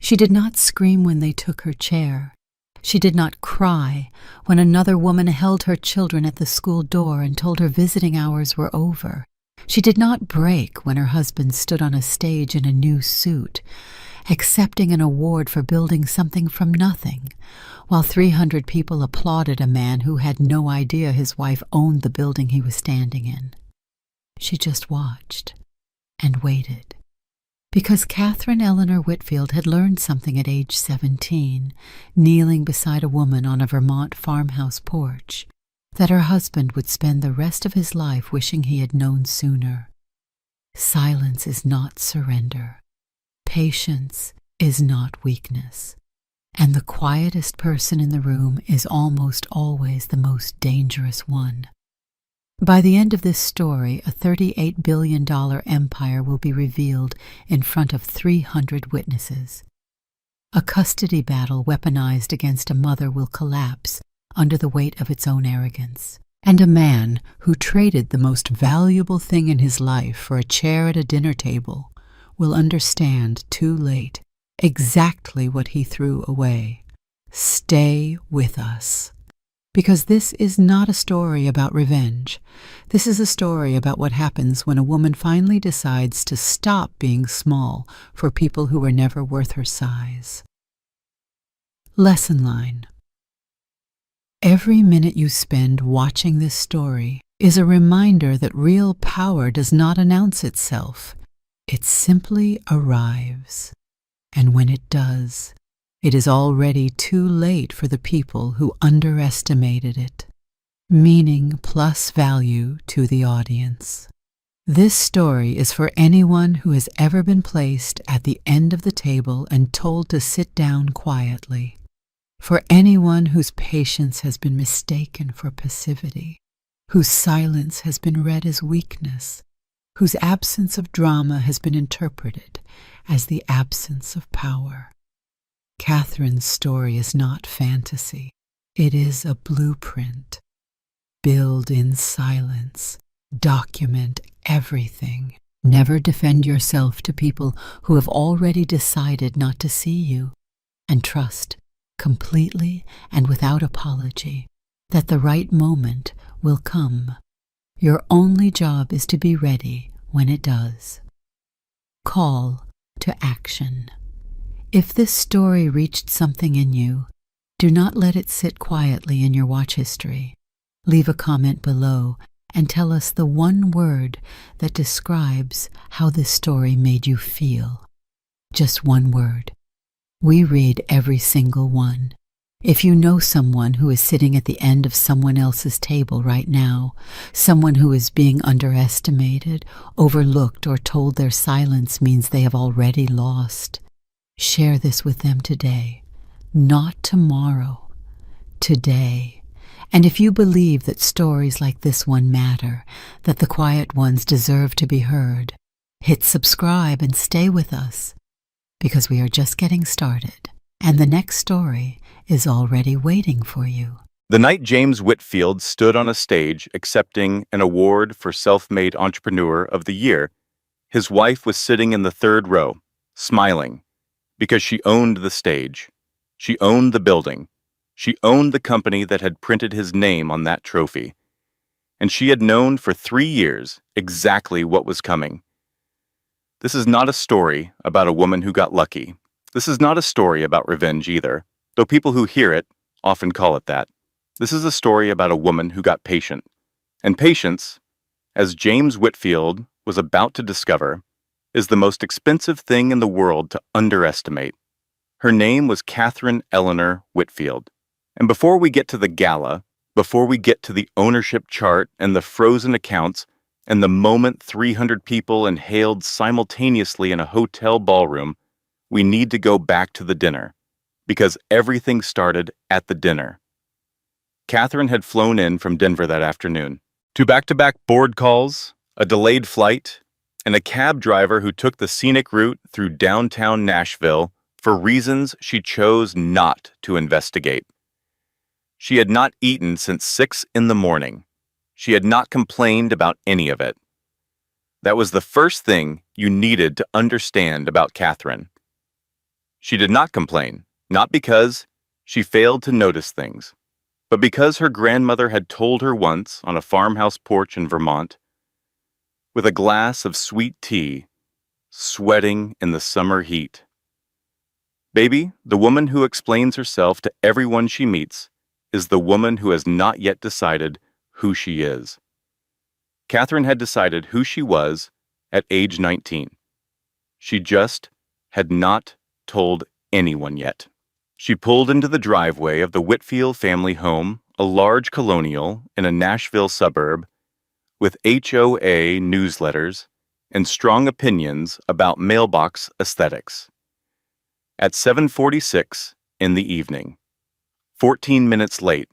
She did not scream when they took her chair. She did not cry when another woman held her children at the school door and told her visiting hours were over. She did not break when her husband stood on a stage in a new suit, accepting an award for building something from nothing, while 300 people applauded a man who had no idea his wife owned the building he was standing in. She just watched and waited. Because Catherine Eleanor Whitfield had learned something at age 17, kneeling beside a woman on a Vermont farmhouse porch, that her husband would spend the rest of his life wishing he had known sooner. Silence is not surrender. Patience is not weakness. And the quietest person in the room is almost always the most dangerous one. By the end of this story, a $38 billion empire will be revealed in front of 300 witnesses. A custody battle weaponized against a mother will collapse under the weight of its own arrogance. And a man who traded the most valuable thing in his life for a chair at a dinner table will understand too late exactly what he threw away. Stay with us. Because this is not a story about revenge. This is a story about what happens when a woman finally decides to stop being small for people who were never worth her size. Lesson line. Every minute you spend watching this story is a reminder that real power does not announce itself. It simply arrives. And when it does, it is already too late for the people who underestimated it. Meaning plus value to the audience. This story is for anyone who has ever been placed at the end of the table and told to sit down quietly. For anyone whose patience has been mistaken for passivity, whose silence has been read as weakness, whose absence of drama has been interpreted as the absence of power. Catherine's story is not fantasy. It is a blueprint. Build in silence. Document everything. Never defend yourself to people who have already decided not to see you. And trust, completely and without apology, that the right moment will come. Your only job is to be ready when it does. Call to action. If this story reached something in you, do not let it sit quietly in your watch history. Leave a comment below and tell us the one word that describes how this story made you feel. Just one word. We read every single one. If you know someone who is sitting at the end of someone else's table right now, someone who is being underestimated, overlooked, or told their silence means they have already lost, share this with them today, not tomorrow, today. And if you believe that stories like this one matter, that the quiet ones deserve to be heard, hit subscribe and stay with us, because we are just getting started, and the next story is already waiting for you. The night James Whitfield stood on a stage accepting an award for Self-Made Entrepreneur of the Year, his wife was sitting in the third row, smiling, because she owned the stage. She owned the building. She owned the company that had printed his name on that trophy. And she had known for 3 years exactly what was coming. This is not a story about a woman who got lucky. This is not a story about revenge either, though people who hear it often call it that. This is a story about a woman who got patient. And patience, as James Whitfield was about to discover, is the most expensive thing in the world to underestimate. Her name was Catherine Eleanor Whitfield. And before we get to the gala, before we get to the ownership chart and the frozen accounts, and the moment 300 people inhaled simultaneously in a hotel ballroom, we need to go back to the dinner, because everything started at the dinner. Catherine had flown in from Denver that afternoon. 2 back-to-back board calls, a delayed flight, and a cab driver who took the scenic route through downtown Nashville for reasons she chose not to investigate. She had not eaten since 6 in the morning. She had not complained about any of it. That was the first thing you needed to understand about Catherine. She did not complain, not because she failed to notice things, but because her grandmother had told her once on a farmhouse porch in Vermont, with a glass of sweet tea, sweating in the summer heat. Baby, the woman who explains herself to everyone she meets is the woman who has not yet decided who she is. Catherine had decided who she was at age 19. She just had not told anyone yet. She pulled into the driveway of the Whitfield family home, a large colonial in a Nashville suburb, with HOA newsletters and strong opinions about mailbox aesthetics. At 7:46 in the evening, 14 minutes late,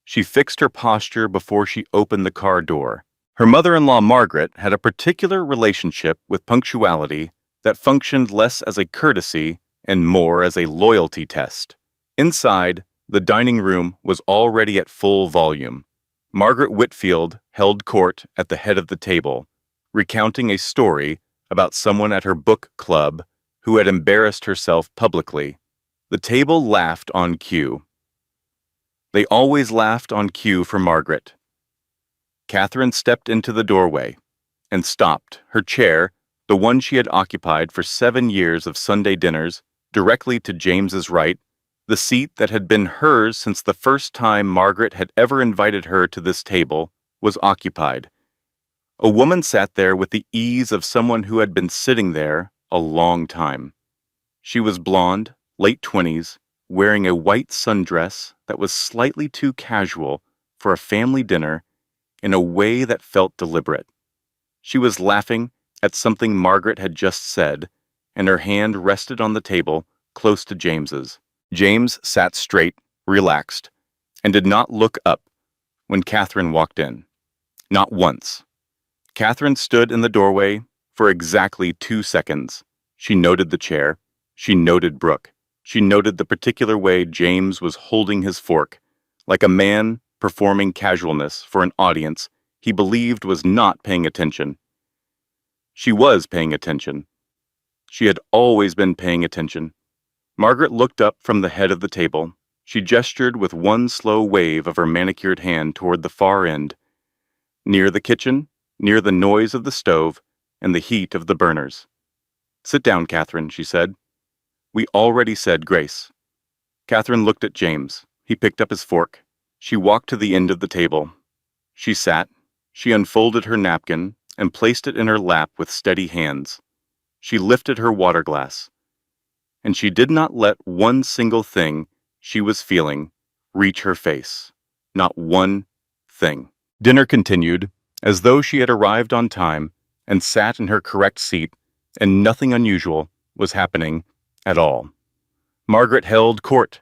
she fixed her posture before she opened the car door. Her mother-in-law Margaret had a particular relationship with punctuality that functioned less as a courtesy and more as a loyalty test. Inside, the dining room was already at full volume. Margaret Whitfield held court at the head of the table, recounting a story about someone at her book club who had embarrassed herself publicly. The table laughed on cue. They always laughed on cue for Margaret. Catherine stepped into the doorway and stopped, her chair, the one she had occupied for 7 years of Sunday dinners, directly to James's right, the seat that had been hers since the first time Margaret had ever invited her to this table, was occupied. A woman sat there with the ease of someone who had been sitting there a long time. She was blonde, late 20s, wearing a white sundress that was slightly too casual for a family dinner in a way that felt deliberate. She was laughing at something Margaret had just said, and her hand rested on the table close to James's. James sat straight, relaxed, and did not look up when Catherine walked in. Not once. Catherine stood in the doorway for exactly 2 seconds. She noted the chair. She noted Brooke. She noted the particular way James was holding his fork, like a man performing casualness for an audience he believed was not paying attention. She was paying attention. She had always been paying attention. Margaret looked up from the head of the table. She gestured with one slow wave of her manicured hand toward the far end, near the kitchen, near the noise of the stove and the heat of the burners. "Sit down, Catherine," she said. "We already said grace." Catherine looked at James. He picked up his fork. She walked to the end of the table. She sat. She unfolded her napkin and placed it in her lap with steady hands. She lifted her water glass. And she did not let one single thing she was feeling reach her face. Not one thing. Dinner continued, as though she had arrived on time and sat in her correct seat, and nothing unusual was happening at all. Margaret held court.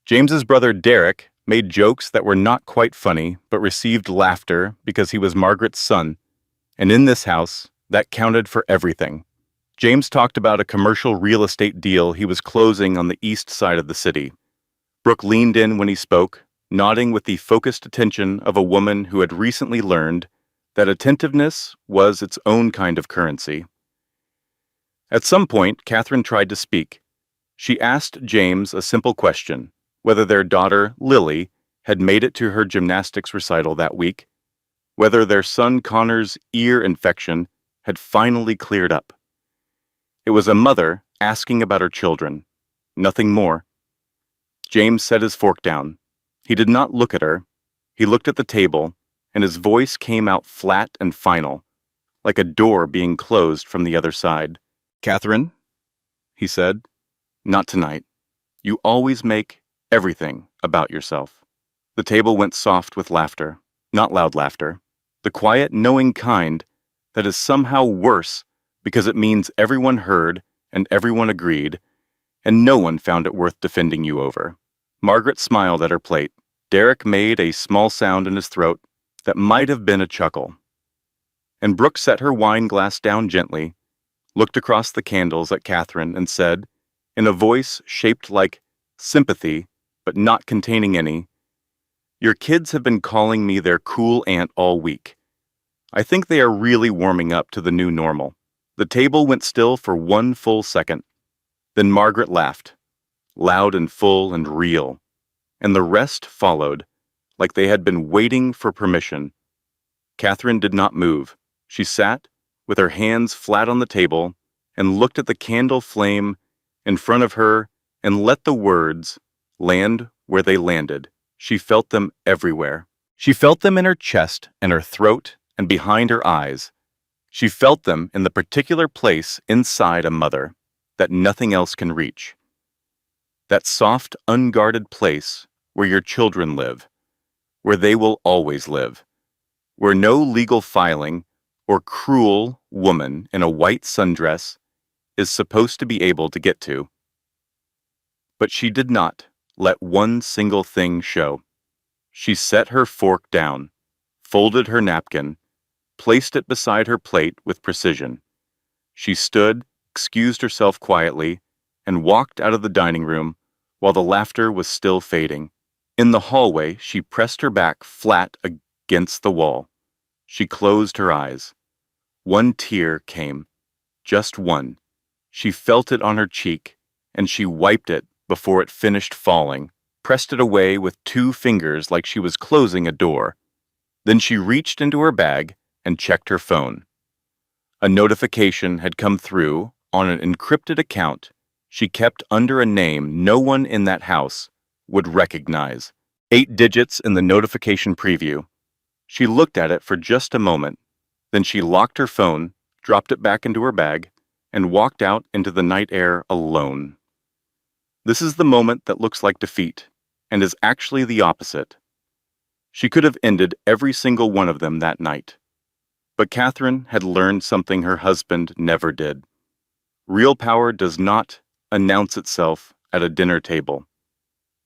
James's brother Derek made jokes that were not quite funny, but received laughter because he was Margaret's son, and in this house, that counted for everything. James talked about a commercial real estate deal he was closing on the east side of the city. Brooke leaned in when he spoke, nodding with the focused attention of a woman who had recently learned that attentiveness was its own kind of currency. At some point, Catherine tried to speak. She asked James a simple question, whether their daughter, Lily, had made it to her gymnastics recital that week, whether their son Connor's ear infection had finally cleared up. It was a mother asking about her children, nothing more. James set his fork down. He did not look at her. He looked at the table, and his voice came out flat and final, like a door being closed from the other side. "Catherine," he said, "not tonight. You always make everything about yourself." The table went soft with laughter, not loud laughter, the quiet, knowing kind that is somehow worse because it means everyone heard and everyone agreed, and no one found it worth defending you over. Margaret smiled at her plate. Derek made a small sound in his throat that might have been a chuckle. And Brooke set her wine glass down gently, looked across the candles at Catherine, and said, in a voice shaped like sympathy, but not containing any, "Your kids have been calling me their cool aunt all week. I think they are really warming up to the new normal." The table went still for one full second. Then Margaret laughed, loud and full and real, and the rest followed, like they had been waiting for permission. Catherine did not move. She sat, with her hands flat on the table, and looked at the candle flame in front of her and let the words land where they landed. She felt them everywhere. She felt them in her chest and her throat and behind her eyes. She felt them in the particular place inside a mother that nothing else can reach. That soft, unguarded place where your children live, where they will always live, where no legal filing or cruel woman in a white sundress is supposed to be able to get to. But she did not let one single thing show. She set her fork down, folded her napkin, placed it beside her plate with precision. She stood, excused herself quietly, and walked out of the dining room while the laughter was still fading. In the hallway, she pressed her back flat against the wall. She closed her eyes. One tear came, just one. She felt it on her cheek, and she wiped it before it finished falling, pressed it away with 2 fingers like she was closing a door. Then she reached into her bag and checked her phone. A notification had come through on an encrypted account she kept under a name no one in that house would recognize. 8 digits in the notification preview. She looked at it for just a moment. Then she locked her phone, dropped it back into her bag, and walked out into the night air alone. This is the moment that looks like defeat, and is actually the opposite. She could have ended every single one of them that night. But Catherine had learned something her husband never did. Real power does not announce itself at a dinner table.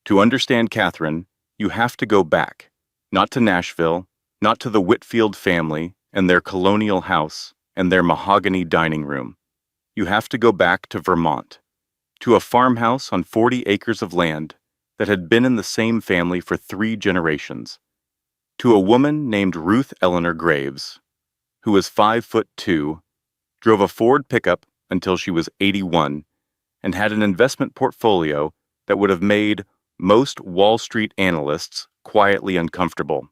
To understand Catherine, you have to go back, not to Nashville, not to the Whitfield family and their colonial house and their mahogany dining room. You have to go back to Vermont, to a farmhouse on 40 acres of land that had been in the same family for 3 generations, to a woman named Ruth Eleanor Graves, who was 5'2", drove a Ford pickup until she was 81, and had an investment portfolio that would have made most Wall Street analysts quietly uncomfortable.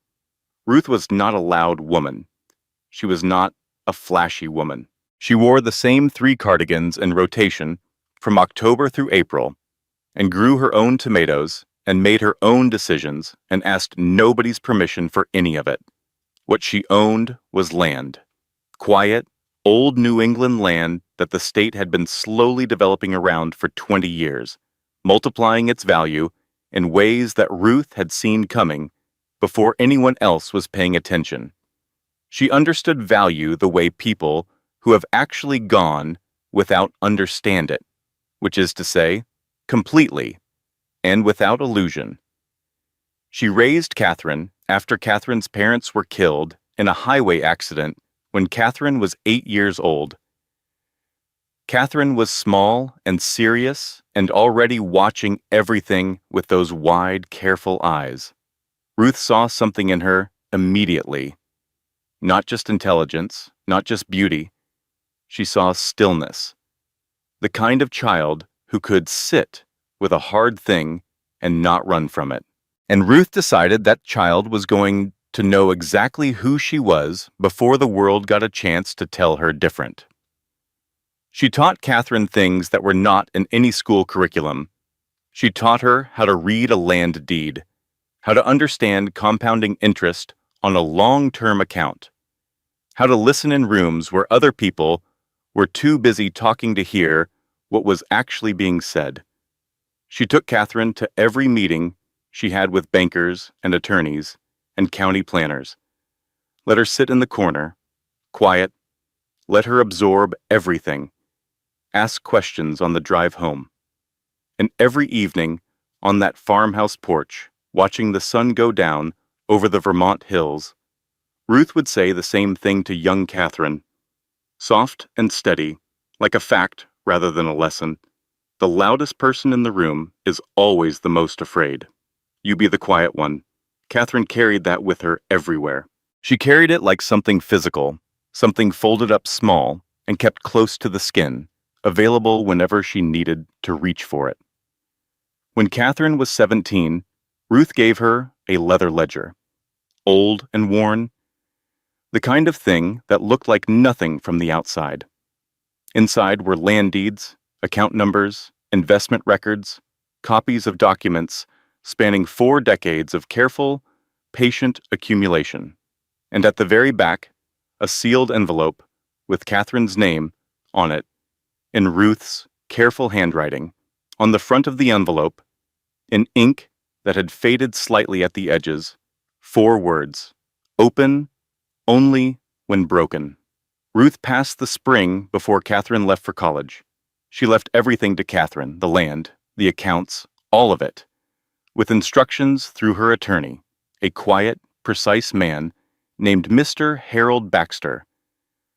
Ruth was not a loud woman. She was not a flashy woman. She wore the same 3 cardigans in rotation from October through April, and grew her own tomatoes and made her own decisions and asked nobody's permission for any of it. What she owned was land. Quiet, old New England land that the state had been slowly developing around for 20 years, multiplying its value in ways that Ruth had seen coming before anyone else was paying attention. She understood value the way people who have actually gone without understand it, which is to say, completely, and without illusion. She raised Catherine after Catherine's parents were killed in a highway accident when Catherine was 8 years old. Catherine was small and serious and already watching everything with those wide, careful eyes. Ruth saw something in her immediately. Not just intelligence, not just beauty. She saw stillness. The kind of child who could sit with a hard thing and not run from it. And Ruth decided that child was going to know exactly who she was before the world got a chance to tell her different. She taught Catherine things that were not in any school curriculum. She taught her how to read a land deed, how to understand compounding interest on a long-term account, how to listen in rooms where other people were too busy talking to hear what was actually being said. She took Catherine to every meeting she had with bankers and attorneys and county planners. Let her sit in the corner, quiet. Let her absorb everything. Ask questions on the drive home. And every evening, on that farmhouse porch, watching the sun go down over the Vermont hills, Ruth would say the same thing to young Catherine. Soft and steady, like a fact rather than a lesson. The loudest person in the room is always the most afraid. You be the quiet one. Catherine carried that with her everywhere. She carried it like something physical, something folded up small and kept close to the skin, available whenever she needed to reach for it. When Catherine was 17, Ruth gave her a leather ledger, old and worn, the kind of thing that looked like nothing from the outside. Inside were land deeds, account numbers, investment records, copies of documents spanning 4 decades of careful, patient accumulation. And at the very back, a sealed envelope with Catherine's name on it in Ruth's careful handwriting. On the front of the envelope, in ink that had faded slightly at the edges, 4 words: open only when broken. Ruth passed the spring before Catherine left for college. She left everything to Catherine, the land, the accounts, all of it, with instructions through her attorney, a quiet, precise man named Mr. Harold Baxter,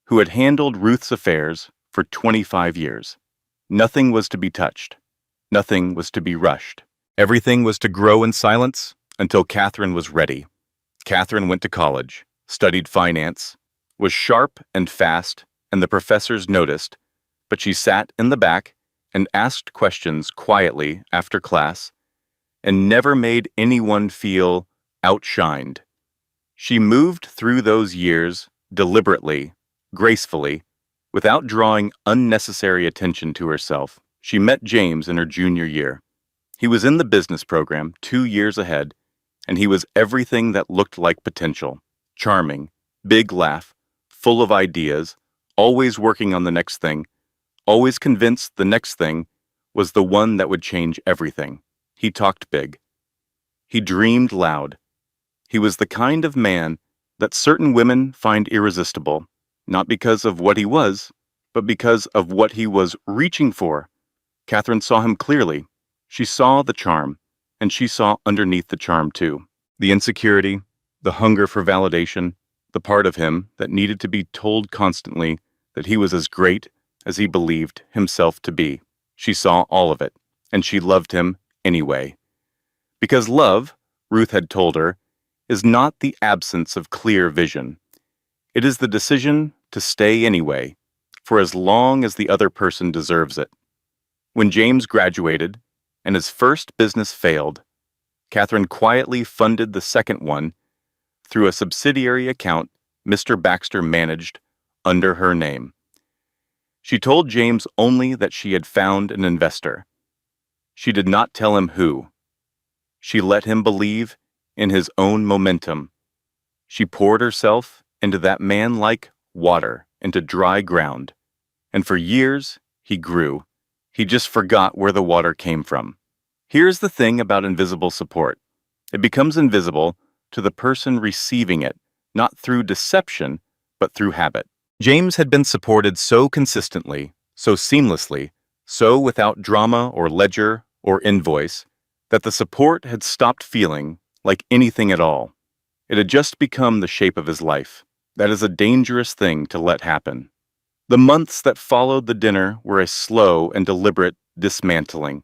who had handled Ruth's affairs for 25 years. Nothing was to be touched. Nothing was to be rushed. Everything was to grow in silence until Catherine was ready. Catherine went to college, studied finance, was sharp and fast, and the professors noticed, but she sat in the back and asked questions quietly after class and never made anyone feel outshined. She moved through those years deliberately, gracefully, without drawing unnecessary attention to herself. She met James in her junior year. He was in the business program 2 years ahead, and he was everything that looked like potential. Charming, big laugh, full of ideas, always working on the next thing, always convinced the next thing was the one that would change everything. He talked big. He dreamed loud. He was the kind of man that certain women find irresistible, not because of what he was, but because of what he was reaching for. Catherine saw him clearly. She saw the charm, and she saw underneath the charm too. The insecurity, the hunger for validation, the part of him that needed to be told constantly that he was as great as he believed himself to be. She saw all of it, and she loved him anyway. Because love, Ruth had told her, is not the absence of clear vision. It is the decision to stay anyway, for as long as the other person deserves it. When James graduated and his first business failed, Catherine quietly funded the second one through a subsidiary account Mr. Baxter managed under her name. She told James only that she had found an investor. She did not tell him who. She let him believe in his own momentum. She poured herself into that man like water into dry ground, and for years he grew. He just forgot where the water came from. Here's the thing about invisible support. It becomes invisible to the person receiving it, not through deception, but through habit. James had been supported so consistently, so seamlessly, so without drama or ledger or invoice, that the support had stopped feeling like anything at all. It had just become the shape of his life. That is a dangerous thing to let happen. The months that followed the dinner were a slow and deliberate dismantling.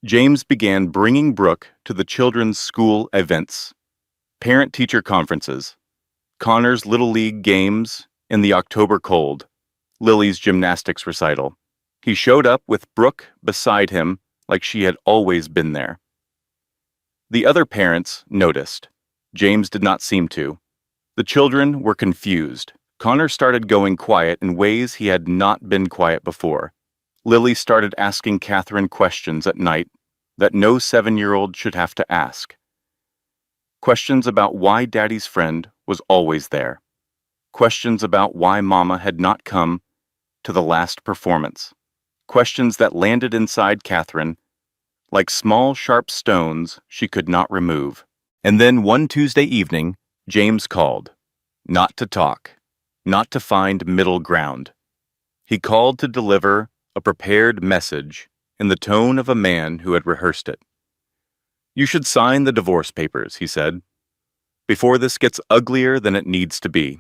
James began bringing Brooke to the children's school events, parent-teacher conferences, Connor's Little League games in the October cold, Lily's gymnastics recital. He showed up with Brooke beside him like she had always been there. The other parents noticed. James did not seem to. The children were confused. Connor started going quiet in ways he had not been quiet before. Lily started asking Catherine questions at night that no 7-year-old should have to ask. Questions about why Daddy's friend was always there. Questions about why Mama had not come to the last performance. Questions that landed inside Catherine like small, sharp stones she could not remove. And then one Tuesday evening, James called. Not to talk. Not to find middle ground. He called to deliver a prepared message in the tone of a man who had rehearsed it. You should sign the divorce papers, he said, before this gets uglier than it needs to be.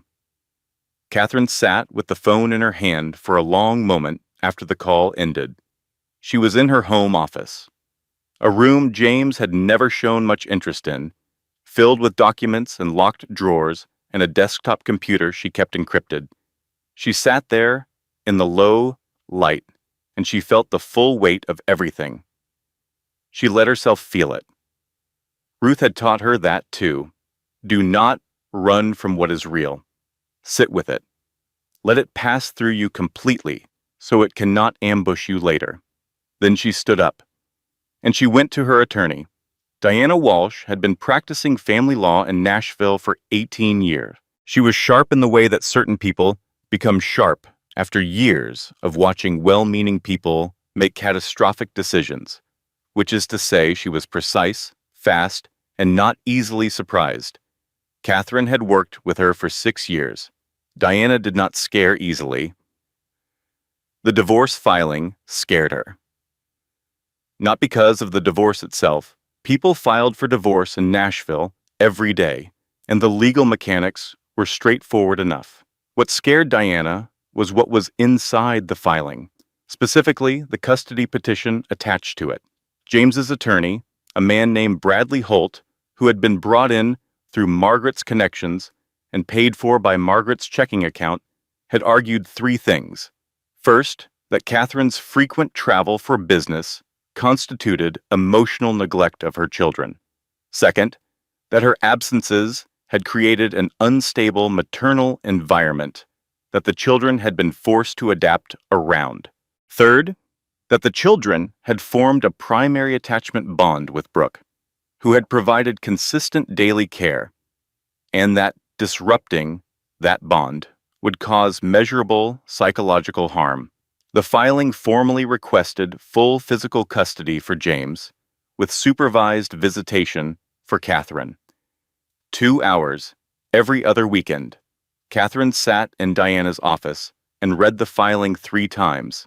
Catherine sat with the phone in her hand for a long moment after the call ended. She was in her home office, a room James had never shown much interest in, filled with documents and locked drawers and a desktop computer she kept encrypted. She sat there in the low light and she felt the full weight of everything. She let herself feel it. Ruth had taught her that too. Do not run from what is real. Sit with it. Let it pass through you completely, so it cannot ambush you later. Then she stood up, and she went to her attorney. Diana Walsh had been practicing family law in Nashville for 18 years. She was sharp in the way that certain people become sharp after years of watching well-meaning people make catastrophic decisions, which is to say she was precise, fast, and not easily surprised. Catherine had worked with her for 6 years. Diana did not scare easily. The divorce filing scared her. Not because of the divorce itself. People filed for divorce in Nashville every day, and the legal mechanics were straightforward enough. What scared Diana was what was inside the filing, specifically the custody petition attached to it. James's attorney, a man named Bradley Holt, who had been brought in through Margaret's connections and paid for by Margaret's checking account, had argued 3 things. First, that Catherine's frequent travel for business constituted emotional neglect of her children. Second, that her absences had created an unstable maternal environment that the children had been forced to adapt around. Third, that the children had formed a primary attachment bond with Brooke, who had provided consistent daily care, and that disrupting that bond would cause measurable psychological harm. The filing formally requested full physical custody for James, with supervised visitation for Catherine. 2 hours every other weekend. Catherine sat in Diana's office and read the filing 3 times.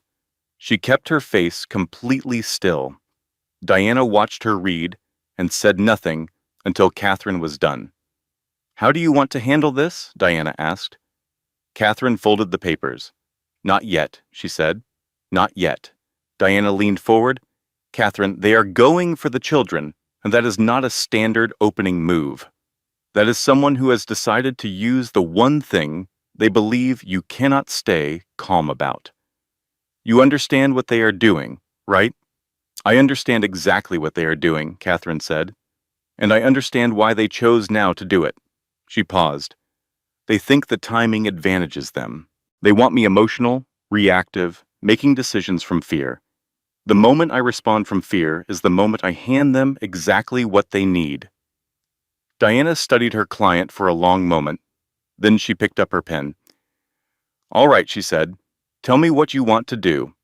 She kept her face completely still. Diana watched her read and said nothing until Catherine was done. "How do you want to handle this?" Diana asked. Catherine folded the papers. "Not yet," she said. "Not yet." Diana leaned forward. "Catherine, they are going for the children, and that is not a standard opening move. That is someone who has decided to use the one thing they believe you cannot stay calm about. You understand what they are doing, right?" "I understand exactly what they are doing," Catherine said. "And I understand why they chose now to do it." She paused. "They think the timing advantages them. They want me emotional, reactive, making decisions from fear. The moment I respond from fear is the moment I hand them exactly what they need." Diana studied her client for a long moment. Then she picked up her pen. "All right," she said. "Tell me what you want to do.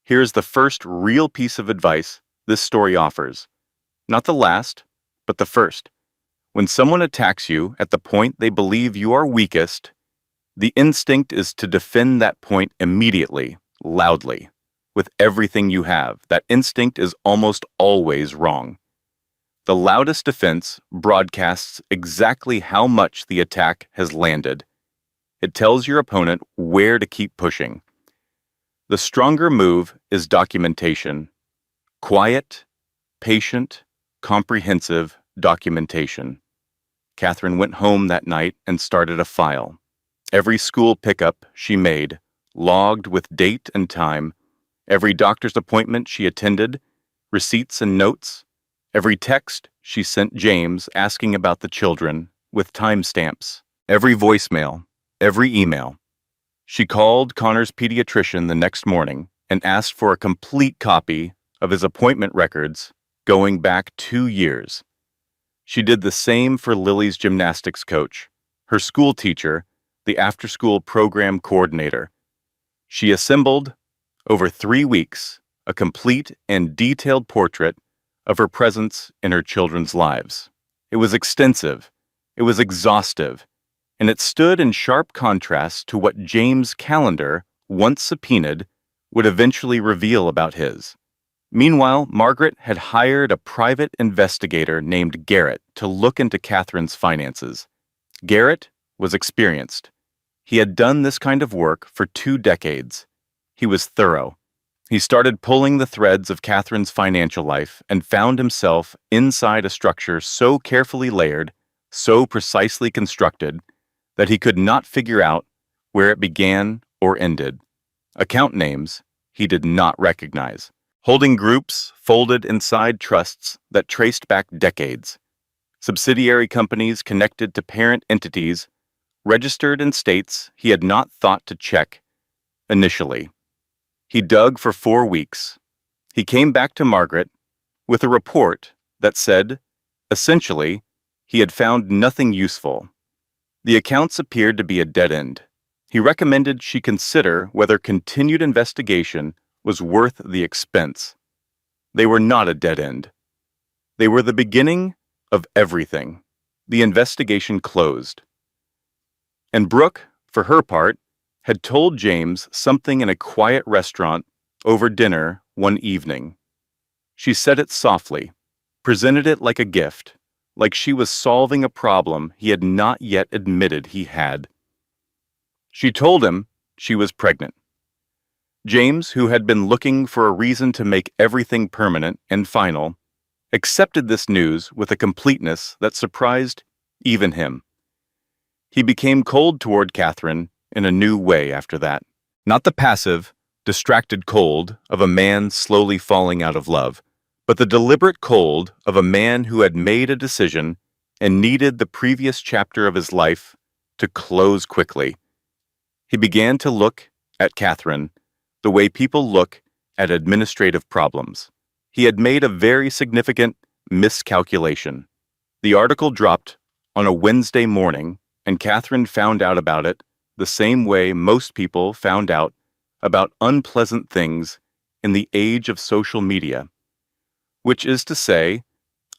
Here's the first real piece of advice this story offers. Not the last, but the first. When someone attacks you at the point they believe you are weakest, the instinct is to defend that point immediately, loudly, with everything you have. That instinct is almost always wrong. The loudest defense broadcasts exactly how much the attack has landed. It tells your opponent where to keep pushing. The stronger move is documentation. Quiet, patient, comprehensive documentation. Catherine went home that night and started a file. Every school pickup she made, logged with date and time, every doctor's appointment she attended, receipts and notes, every text she sent James asking about the children, with timestamps, every voicemail, every email. She called Connor's pediatrician the next morning and asked for a complete copy of his appointment records going back 2 years. She did the same for Lily's gymnastics coach, her school teacher, the after-school program coordinator. She assembled, over 3 weeks, a complete and detailed portrait of her presence in her children's lives. It was extensive, it was exhaustive, and it stood in sharp contrast to what James' calendar, once subpoenaed, would eventually reveal about his. Meanwhile, Margaret had hired a private investigator named Garrett to look into Catherine's finances. Garrett was experienced. He had done this kind of work for 2 decades. He was thorough. He started pulling the threads of Catherine's financial life and found himself inside a structure so carefully layered, so precisely constructed, that he could not figure out where it began or ended. Account names, he did not recognize, holding groups folded inside trusts that traced back decades, subsidiary companies connected to parent entities registered in states he had not thought to check initially. He dug for 4 weeks. He came back to Margaret with a report that said, essentially, he had found nothing useful. The accounts appeared to be a dead end. He recommended she consider whether continued investigation was worth the expense. They were not a dead end. They were the beginning of everything. The investigation closed. And Brooke, for her part, had told James something in a quiet restaurant over dinner one evening. She said it softly, presented it like a gift, like she was solving a problem he had not yet admitted he had. She told him she was pregnant. James, who had been looking for a reason to make everything permanent and final, accepted this news with a completeness that surprised even him. He became cold toward Catherine in a new way after that. Not the passive, distracted cold of a man slowly falling out of love, but the deliberate cold of a man who had made a decision and needed the previous chapter of his life to close quickly. He began to look at Catherine the way people look at administrative problems. He had made a very significant miscalculation. The article dropped on a Wednesday morning, and Catherine found out about it the same way most people found out about unpleasant things in the age of social media, which is to say,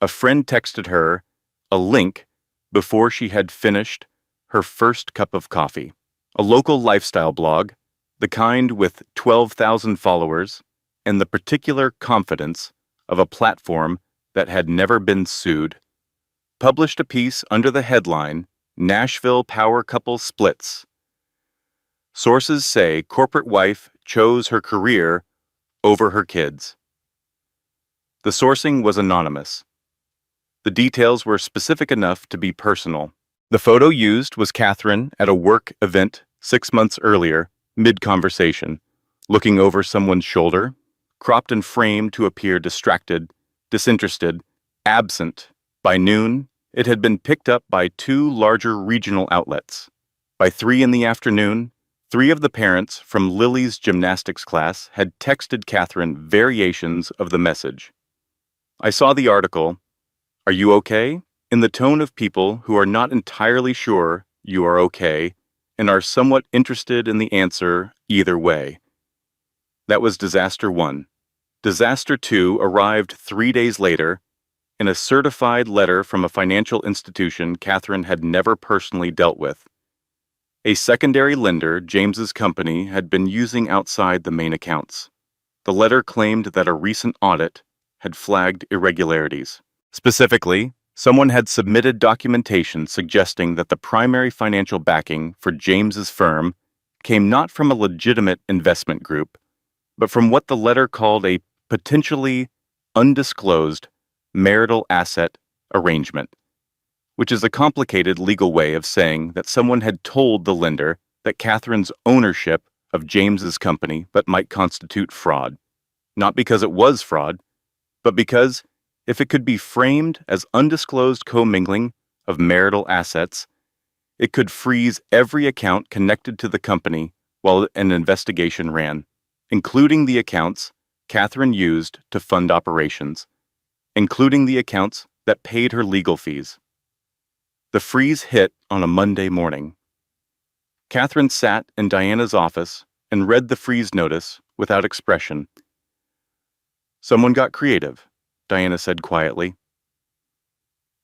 a friend texted her a link before she had finished her first cup of coffee. A local lifestyle blog, the kind with 12,000 followers, and the particular confidence of a platform that had never been sued, published a piece under the headline, Nashville Power Couple Splits. Sources say corporate wife chose her career over her kids. The sourcing was anonymous. The details were specific enough to be personal. The photo used was Catherine at a work event 6 months earlier, mid-conversation, looking over someone's shoulder, cropped and framed to appear distracted, disinterested, absent. By noon, it had been picked up by 2 larger regional outlets. By 3 in the afternoon, 3 of the parents from Lily's gymnastics class had texted Catherine variations of the message. I saw the article, "Are you okay?" in the tone of people who are not entirely sure you are okay and are somewhat interested in the answer either way. That was Disaster 1. Disaster 2 arrived 3 days later in a certified letter from a financial institution Catherine had never personally dealt with. A secondary lender James's company had been using outside the main accounts. The letter claimed that a recent audit had flagged irregularities. Specifically, someone had submitted documentation suggesting that the primary financial backing for James's firm came not from a legitimate investment group, but from what the letter called a potentially undisclosed marital asset arrangement, which is a complicated legal way of saying that someone had told the lender that Catherine's ownership of James's company but might constitute fraud, not because it was fraud, but because if it could be framed as undisclosed commingling of marital assets, it could freeze every account connected to the company while an investigation ran, including the accounts Catherine used to fund operations, including the accounts that paid her legal fees. The freeze hit on a Monday morning. Catherine sat in Diana's office and read the freeze notice without expression. "Someone got creative," Diana said quietly.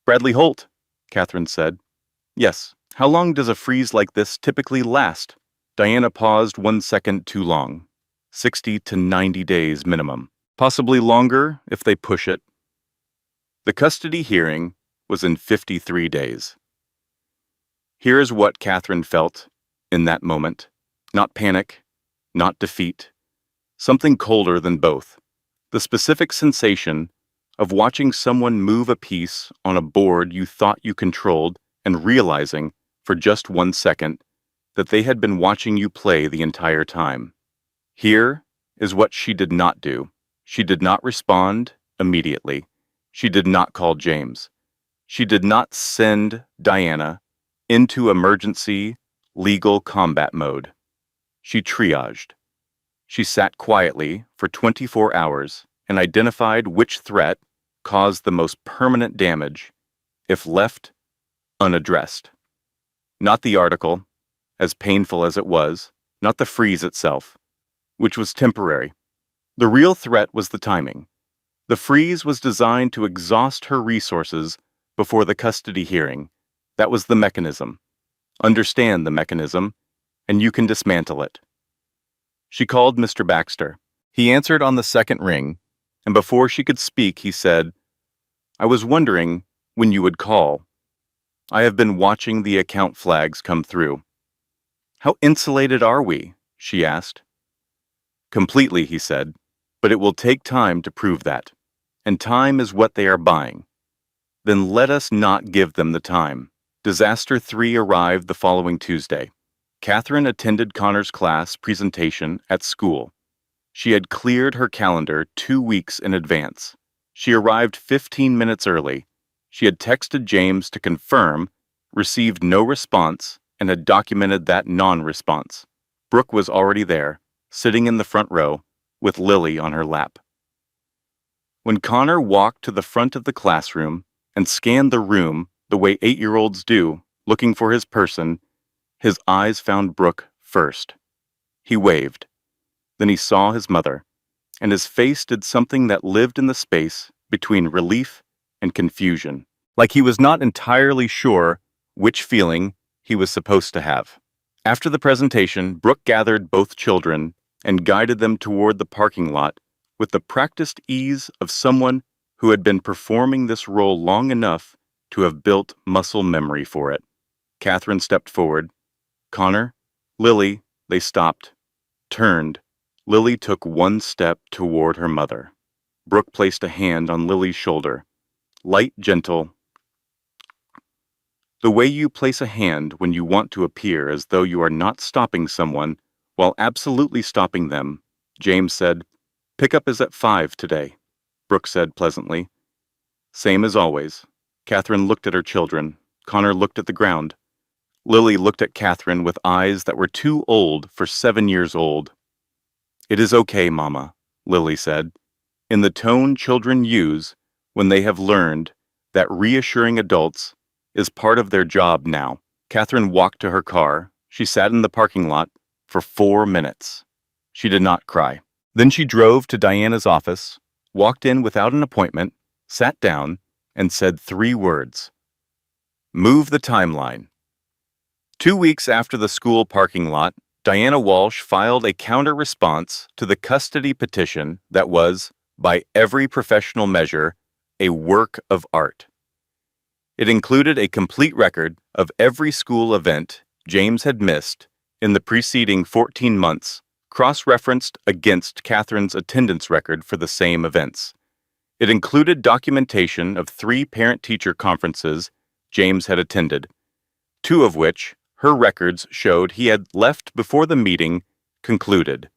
"Bradley Holt," Catherine said. "Yes. How long does a freeze like this typically last?" Diana paused 1 second too long. 60 to 90 days minimum. Possibly longer if they push it. The custody hearing was in 53 days. Here is what Catherine felt in that moment. Not panic, not defeat. Something colder than both. The specific sensation of watching someone move a piece on a board you thought you controlled and realizing, for just 1 second, that they had been watching you play the entire time. Here, is what she did not do. She did not respond immediately. She did not call James. She did not send Diana into emergency legal combat mode. She triaged. She sat quietly for 24 hours and identified which threat caused the most permanent damage if left unaddressed. Not the article, as painful as it was, not the freeze itself, which was temporary. The real threat was the timing. The freeze was designed to exhaust her resources before the custody hearing. That was the mechanism. Understand the mechanism, and you can dismantle it. She called Mr. Baxter. He answered on the second ring, and before she could speak, he said, "I was wondering when you would call. I have been watching the account flags come through." "How insulated are we?" she asked. "Completely," he said, "but it will take time to prove that, and time is what they are buying. Then let us not give them the time." Disaster 3 arrived the following Tuesday. Catherine attended Connor's class presentation at school. She had cleared her calendar 2 weeks in advance. She arrived 15 minutes early. She had texted James to confirm, received no response, and had documented that non-response. Brooke was already there, sitting in the front row, with Lily on her lap. When Connor walked to the front of the classroom and scanned the room the way 8-year-olds do, looking for his person, his eyes found Brooke first. He waved. Then he saw his mother, and his face did something that lived in the space between relief and confusion, like he was not entirely sure which feeling he was supposed to have. After the presentation, Brooke gathered both children and guided them toward the parking lot with the practiced ease of someone who had been performing this role long enough to have built muscle memory for it. Catherine stepped forward. Connor, Lily, they stopped, turned. Lily took one step toward her mother. Brooke placed a hand on Lily's shoulder. Light, gentle. The way you place a hand when you want to appear as though you are not stopping someone while absolutely stopping them, James said. "Pickup is at 5 today," Brooke said pleasantly. "Same as always." Catherine looked at her children. Connor looked at the ground. Lily looked at Catherine with eyes that were too old for 7 years old. "It is okay, Mama," Lily said, in the tone children use when they have learned that reassuring adults is part of their job now. Catherine walked to her car. She sat in the parking lot for 4 minutes. She did not cry. Then she drove to Diana's office, walked in without an appointment, sat down, and said 3 words. "Move the timeline." 2 weeks after the school parking lot, Diana Walsh filed a counter-response to the custody petition that was, by every professional measure, a work of art. It included a complete record of every school event James had missed in the preceding 14 months, cross-referenced against Catherine's attendance record for the same events. It included documentation of 3 parent-teacher conferences James had attended, 2 of which her records showed he had left before the meeting concluded.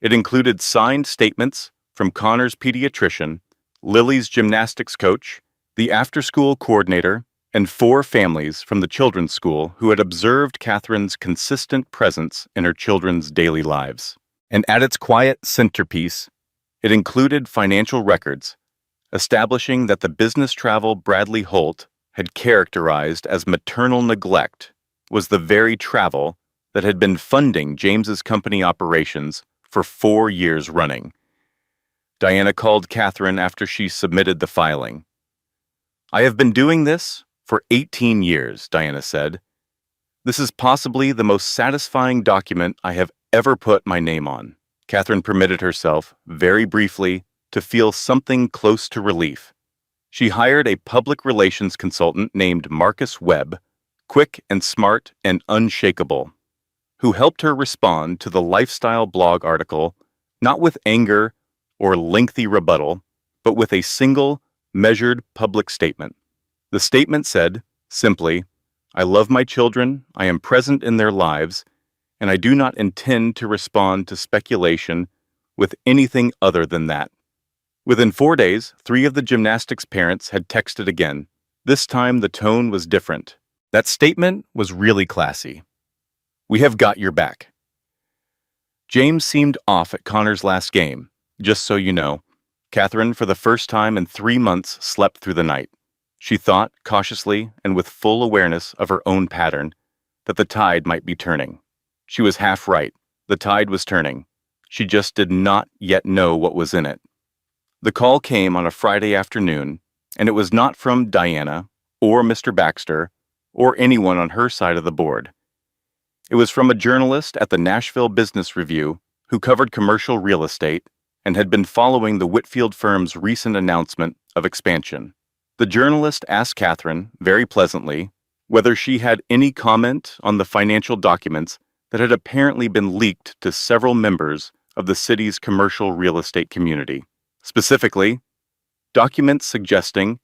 It included signed statements from Connor's pediatrician, Lily's gymnastics coach, the after-school coordinator, and 4 families from the children's school who had observed Catherine's consistent presence in her children's daily lives. And at its quiet centerpiece, it included financial records, establishing that the business travel Bradley Holt had characterized as maternal neglect was the very travel that had been funding James's company operations for 4 years running. Diana called Catherine after she submitted the filing. "I have been doing this for 18 years, Diana said. "This is possibly the most satisfying document I have ever put my name on." Catherine permitted herself, very briefly, to feel something close to relief. She hired a public relations consultant named Marcus Webb, quick and smart and unshakable, who helped her respond to the lifestyle blog article, not with anger or lengthy rebuttal, but with a single, measured public statement. The statement said, simply, "I love my children, I am present in their lives, and I do not intend to respond to speculation with anything other than that. Within 4 days, 3 of the gymnastics parents had texted again. This time the tone was different. That statement was really classy. "We have got your back." James seemed off at Connor's last game. Just so you know, Catherine, for the first time in 3 months, slept through the night. She thought, cautiously and with full awareness of her own pattern, that the tide might be turning. She was half right. The tide was turning. She just did not yet know what was in it. The call came on a Friday afternoon, and it was not from Diana or Mr. Baxter or anyone on her side of the board. It was from a journalist at the Nashville Business Review who covered commercial real estate and had been following the Whitfield firm's recent announcement of expansion. The journalist asked Catherine, very pleasantly, whether she had any comment on the financial documents that had apparently been leaked to several members of the city's commercial real estate community. Specifically, documents suggesting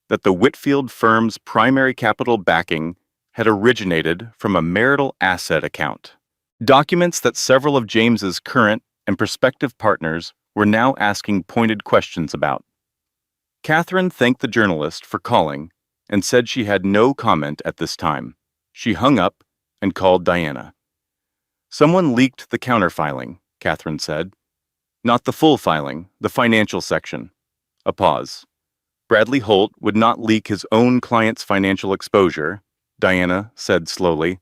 that the Whitfield firm's primary capital backing had originated from a marital asset account. Documents that several of James's current and prospective partners were now asking pointed questions about. Catherine thanked the journalist for calling and said she had no comment at this time. She hung up and called Diana. "Someone leaked the counterfiling," Catherine said. "Not the full filing, the financial section." A pause. "Bradley Holt would not leak his own client's financial exposure," Diana said slowly.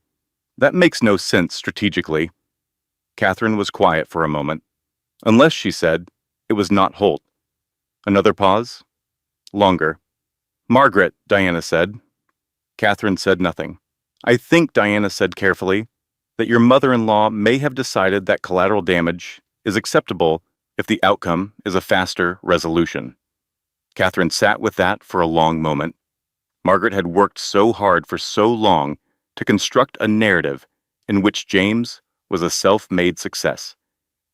"That makes no sense strategically." Catherine was quiet for a moment. "Unless," she said, "it was not Holt." Another pause. Longer. "Margaret," Diana said. Catherine said nothing. "I think," Diana said carefully, "that your mother-in-law may have decided that collateral damage is acceptable if the outcome is a faster resolution." Catherine sat with that for a long moment. Margaret had worked so hard for so long to construct a narrative in which James was a self-made success,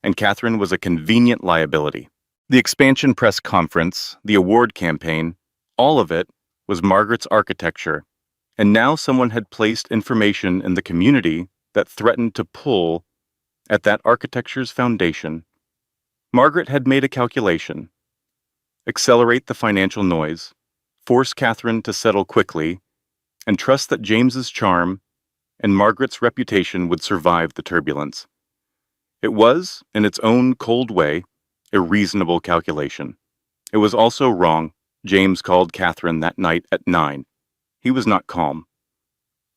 and Catherine was a convenient liability. The expansion press conference, the award campaign, all of it was Margaret's architecture, and now someone had placed information in the community that threatened to pull at that architecture's foundation. Margaret had made a calculation. Accelerate the financial noise, force Catherine to settle quickly, and trust that James's charm and Margaret's reputation would survive the turbulence. It was, in its own cold way, a reasonable calculation. It was also wrong. James called Catherine that night at 9. He was not calm.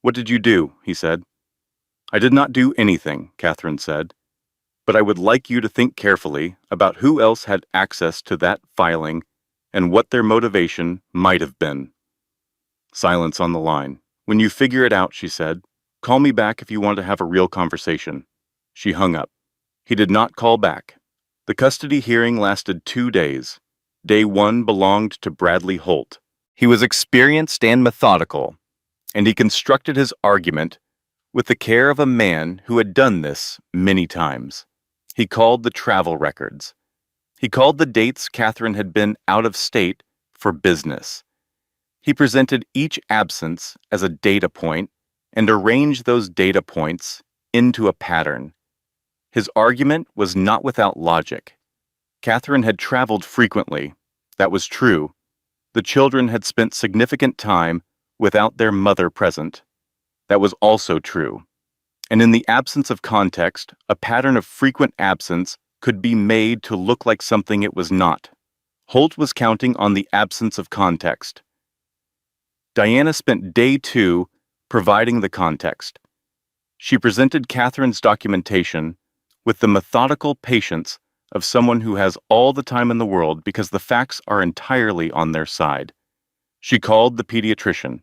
"What did you do?" he said. "I did not do anything," Catherine said. "But I would like you to think carefully about who else had access to that filing and what their motivation might have been." Silence on the line. "When you figure it out," she said, "call me back if you want to have a real conversation." She hung up. He did not call back. The custody hearing lasted 2 days. Day 1 belonged to Bradley Holt. He was experienced and methodical, and he constructed his argument with the care of a man who had done this many times. He called the travel records. He called the dates Catherine had been out of state for business. He presented each absence as a data point and arranged those data points into a pattern. His argument was not without logic. Catherine had traveled frequently. That was true. The children had spent significant time without their mother present. That was also true. And in the absence of context, a pattern of frequent absence could be made to look like something it was not. Holt was counting on the absence of context. Diana spent day 2 providing the context. She presented Catherine's documentation with the methodical patience of someone who has all the time in the world because the facts are entirely on their side. She called the pediatrician.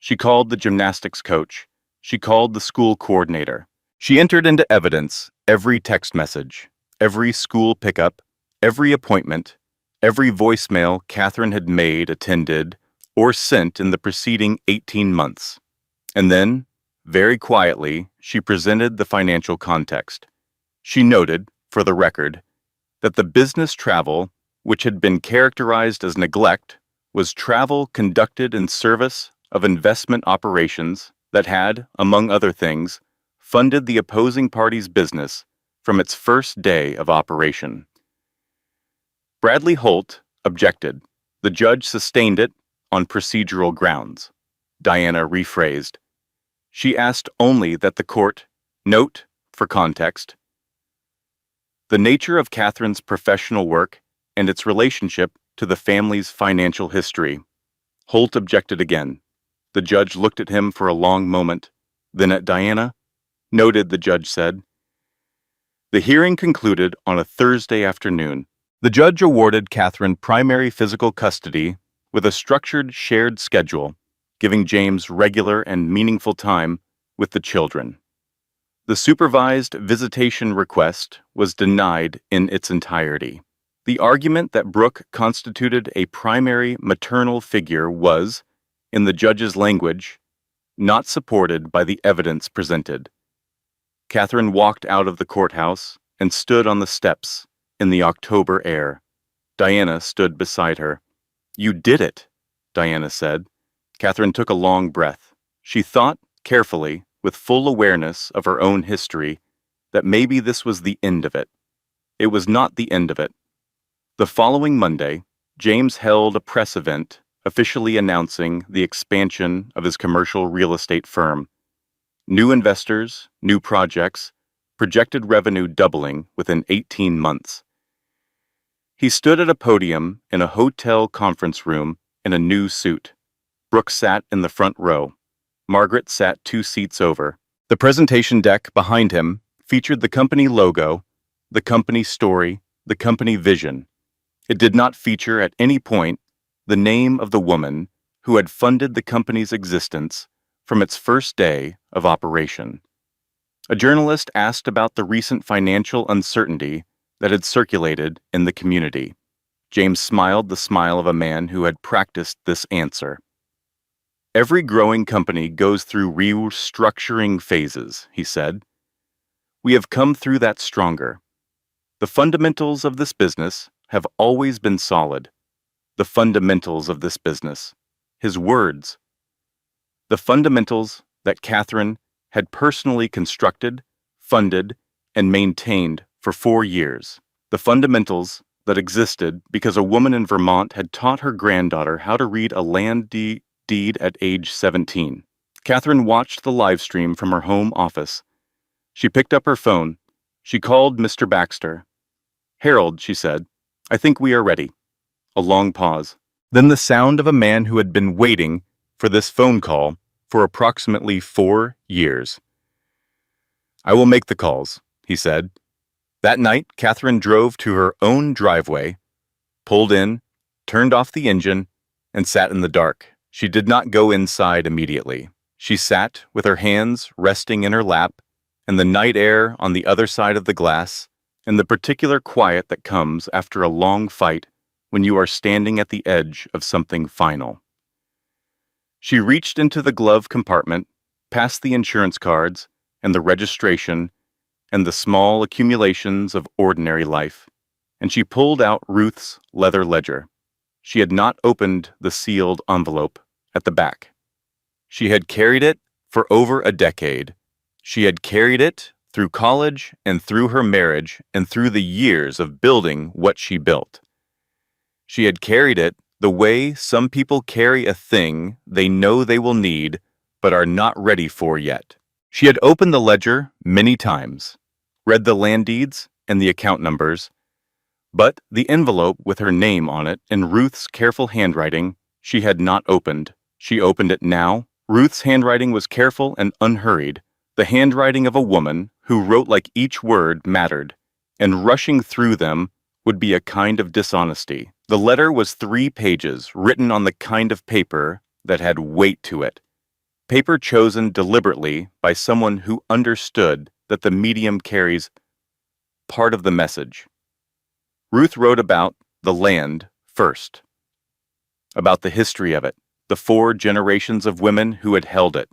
She called the gymnastics coach. She called the school coordinator. She entered into evidence every text message, every school pickup, every appointment, every voicemail Catherine had made, attended, or sent in the preceding 18 months. And then, very quietly, she presented the financial context. She noted, for the record, that the business travel, which had been characterized as neglect, was travel conducted in service of investment operations that had, among other things, funded the opposing party's business from its first day of operation. Bradley Holt objected. The judge sustained it on procedural grounds. Diana rephrased. She asked only that the court note, for context, the nature of Catherine's professional work and its relationship to the family's financial history. Holt objected again. The judge looked at him for a long moment, then at Diana. Noted, the judge said. The hearing concluded on a Thursday afternoon. The judge awarded Catherine primary physical custody with a structured shared schedule, giving James regular and meaningful time with the children. The supervised visitation request was denied in its entirety. The argument that Brooke constituted a primary maternal figure was, in the judge's language, not supported by the evidence presented. Catherine walked out of the courthouse and stood on the steps in the October air. Diana stood beside her. You did it, Diana said. Catherine took a long breath. She thought, carefully, with full awareness of her own history, that maybe this was the end of it. It was not the end of it. The following Monday, James held a press event officially announcing the expansion of his commercial real estate firm. New investors, new projects, projected revenue doubling within 18 months. He stood at a podium in a hotel conference room in a new suit. Brooke sat in the front row. Margaret sat 2 seats over. The presentation deck behind him featured the company logo, the company story, the company vision. It did not feature at any point the name of the woman who had funded the company's existence from its first day of operation. A journalist asked about the recent financial uncertainty that had circulated in the community. James smiled the smile of a man who had practiced this answer. Every growing company goes through restructuring phases, he said. We have come through that stronger. The fundamentals of this business have always been solid. The fundamentals of this business. His words. The fundamentals that Catherine had personally constructed, funded, and maintained for 4 years. The fundamentals that existed because a woman in Vermont had taught her granddaughter how to read a land deed at age 17. Catherine watched the live stream from her home office. She picked up her phone. She called Mr. Baxter. Harold, she said, I think we are ready. A long pause. Then the sound of a man who had been waiting for this phone call for approximately 4 years. I will make the calls, he said. That night, Catherine drove to her own driveway, pulled in, turned off the engine, and sat in the dark. She did not go inside immediately. She sat with her hands resting in her lap, and the night air on the other side of the glass, and the particular quiet that comes after a long fight when you are standing at the edge of something final. She reached into the glove compartment, past the insurance cards, and the registration, and the small accumulations of ordinary life, and she pulled out Ruth's leather ledger. She had not opened the sealed envelope at the back. She had carried it for over a decade. She had carried it through college and through her marriage and through the years of building what she built. She had carried it the way some people carry a thing they know they will need but are not ready for yet. She had opened the ledger many times, read the land deeds and the account numbers, but the envelope with her name on it in Ruth's careful handwriting she had not opened. She opened it now. Ruth's handwriting was careful and unhurried, the handwriting of a woman who wrote like each word mattered, and rushing through them would be a kind of dishonesty. The letter was 3 pages, written on the kind of paper that had weight to it. Paper chosen deliberately by someone who understood that the medium carries part of the message. Ruth wrote about the land first, about the history of it, the 4 generations of women who had held it,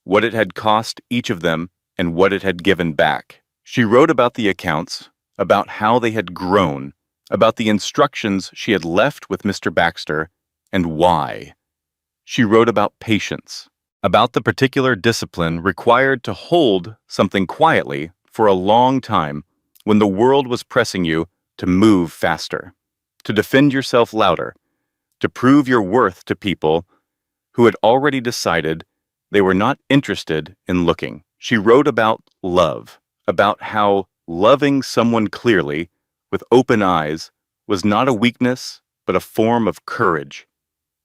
what it had cost each of them, and what it had given back. She wrote about the accounts, about how they had grown, about the instructions she had left with Mr. Baxter, and why. She wrote about patience, about the particular discipline required to hold something quietly for a long time, when the world was pressing you to move faster, to defend yourself louder, to prove your worth to people who had already decided they were not interested in looking. She wrote about love, about how loving someone clearly, with open eyes, was not a weakness, but a form of courage,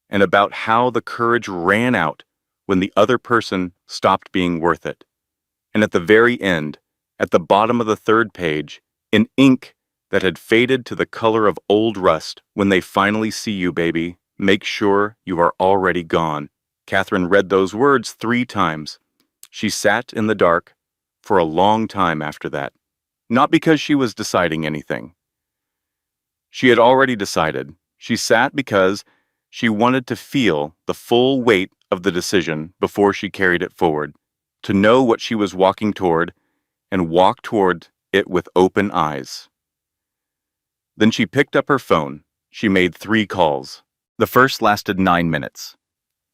and about how the courage ran out when the other person stopped being worth it. And at the very end, at the bottom of the third page, in ink that had faded to the color of old rust, when they finally see you, baby, make sure you are already gone. Catherine read those words 3 times. She sat in the dark for a long time after that, not because she was deciding anything. She had already decided. She sat because she wanted to feel the full weight of the decision before she carried it forward, to know what she was walking toward and walk toward it with open eyes. Then she picked up her phone. She made 3 calls. The first lasted 9 minutes.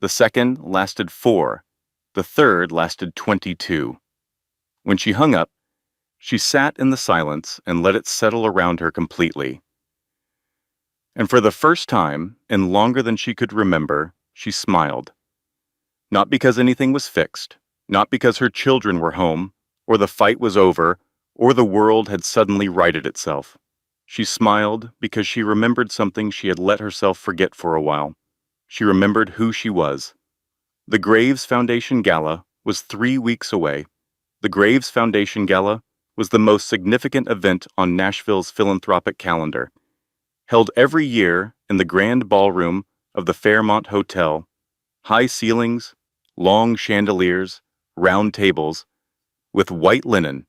The second lasted 4. The third lasted 22. When she hung up, she sat in the silence and let it settle around her completely. And for the first time, in longer than she could remember, she smiled. Not because anything was fixed, not because her children were home, or the fight was over, or the world had suddenly righted itself. She smiled because she remembered something she had let herself forget for a while. She remembered who she was. The Graves Foundation Gala was 3 weeks away. The Graves Foundation Gala was the most significant event on Nashville's philanthropic calendar. Held every year in the grand ballroom of the Fairmont Hotel, high ceilings, long chandeliers, round tables, with white linen,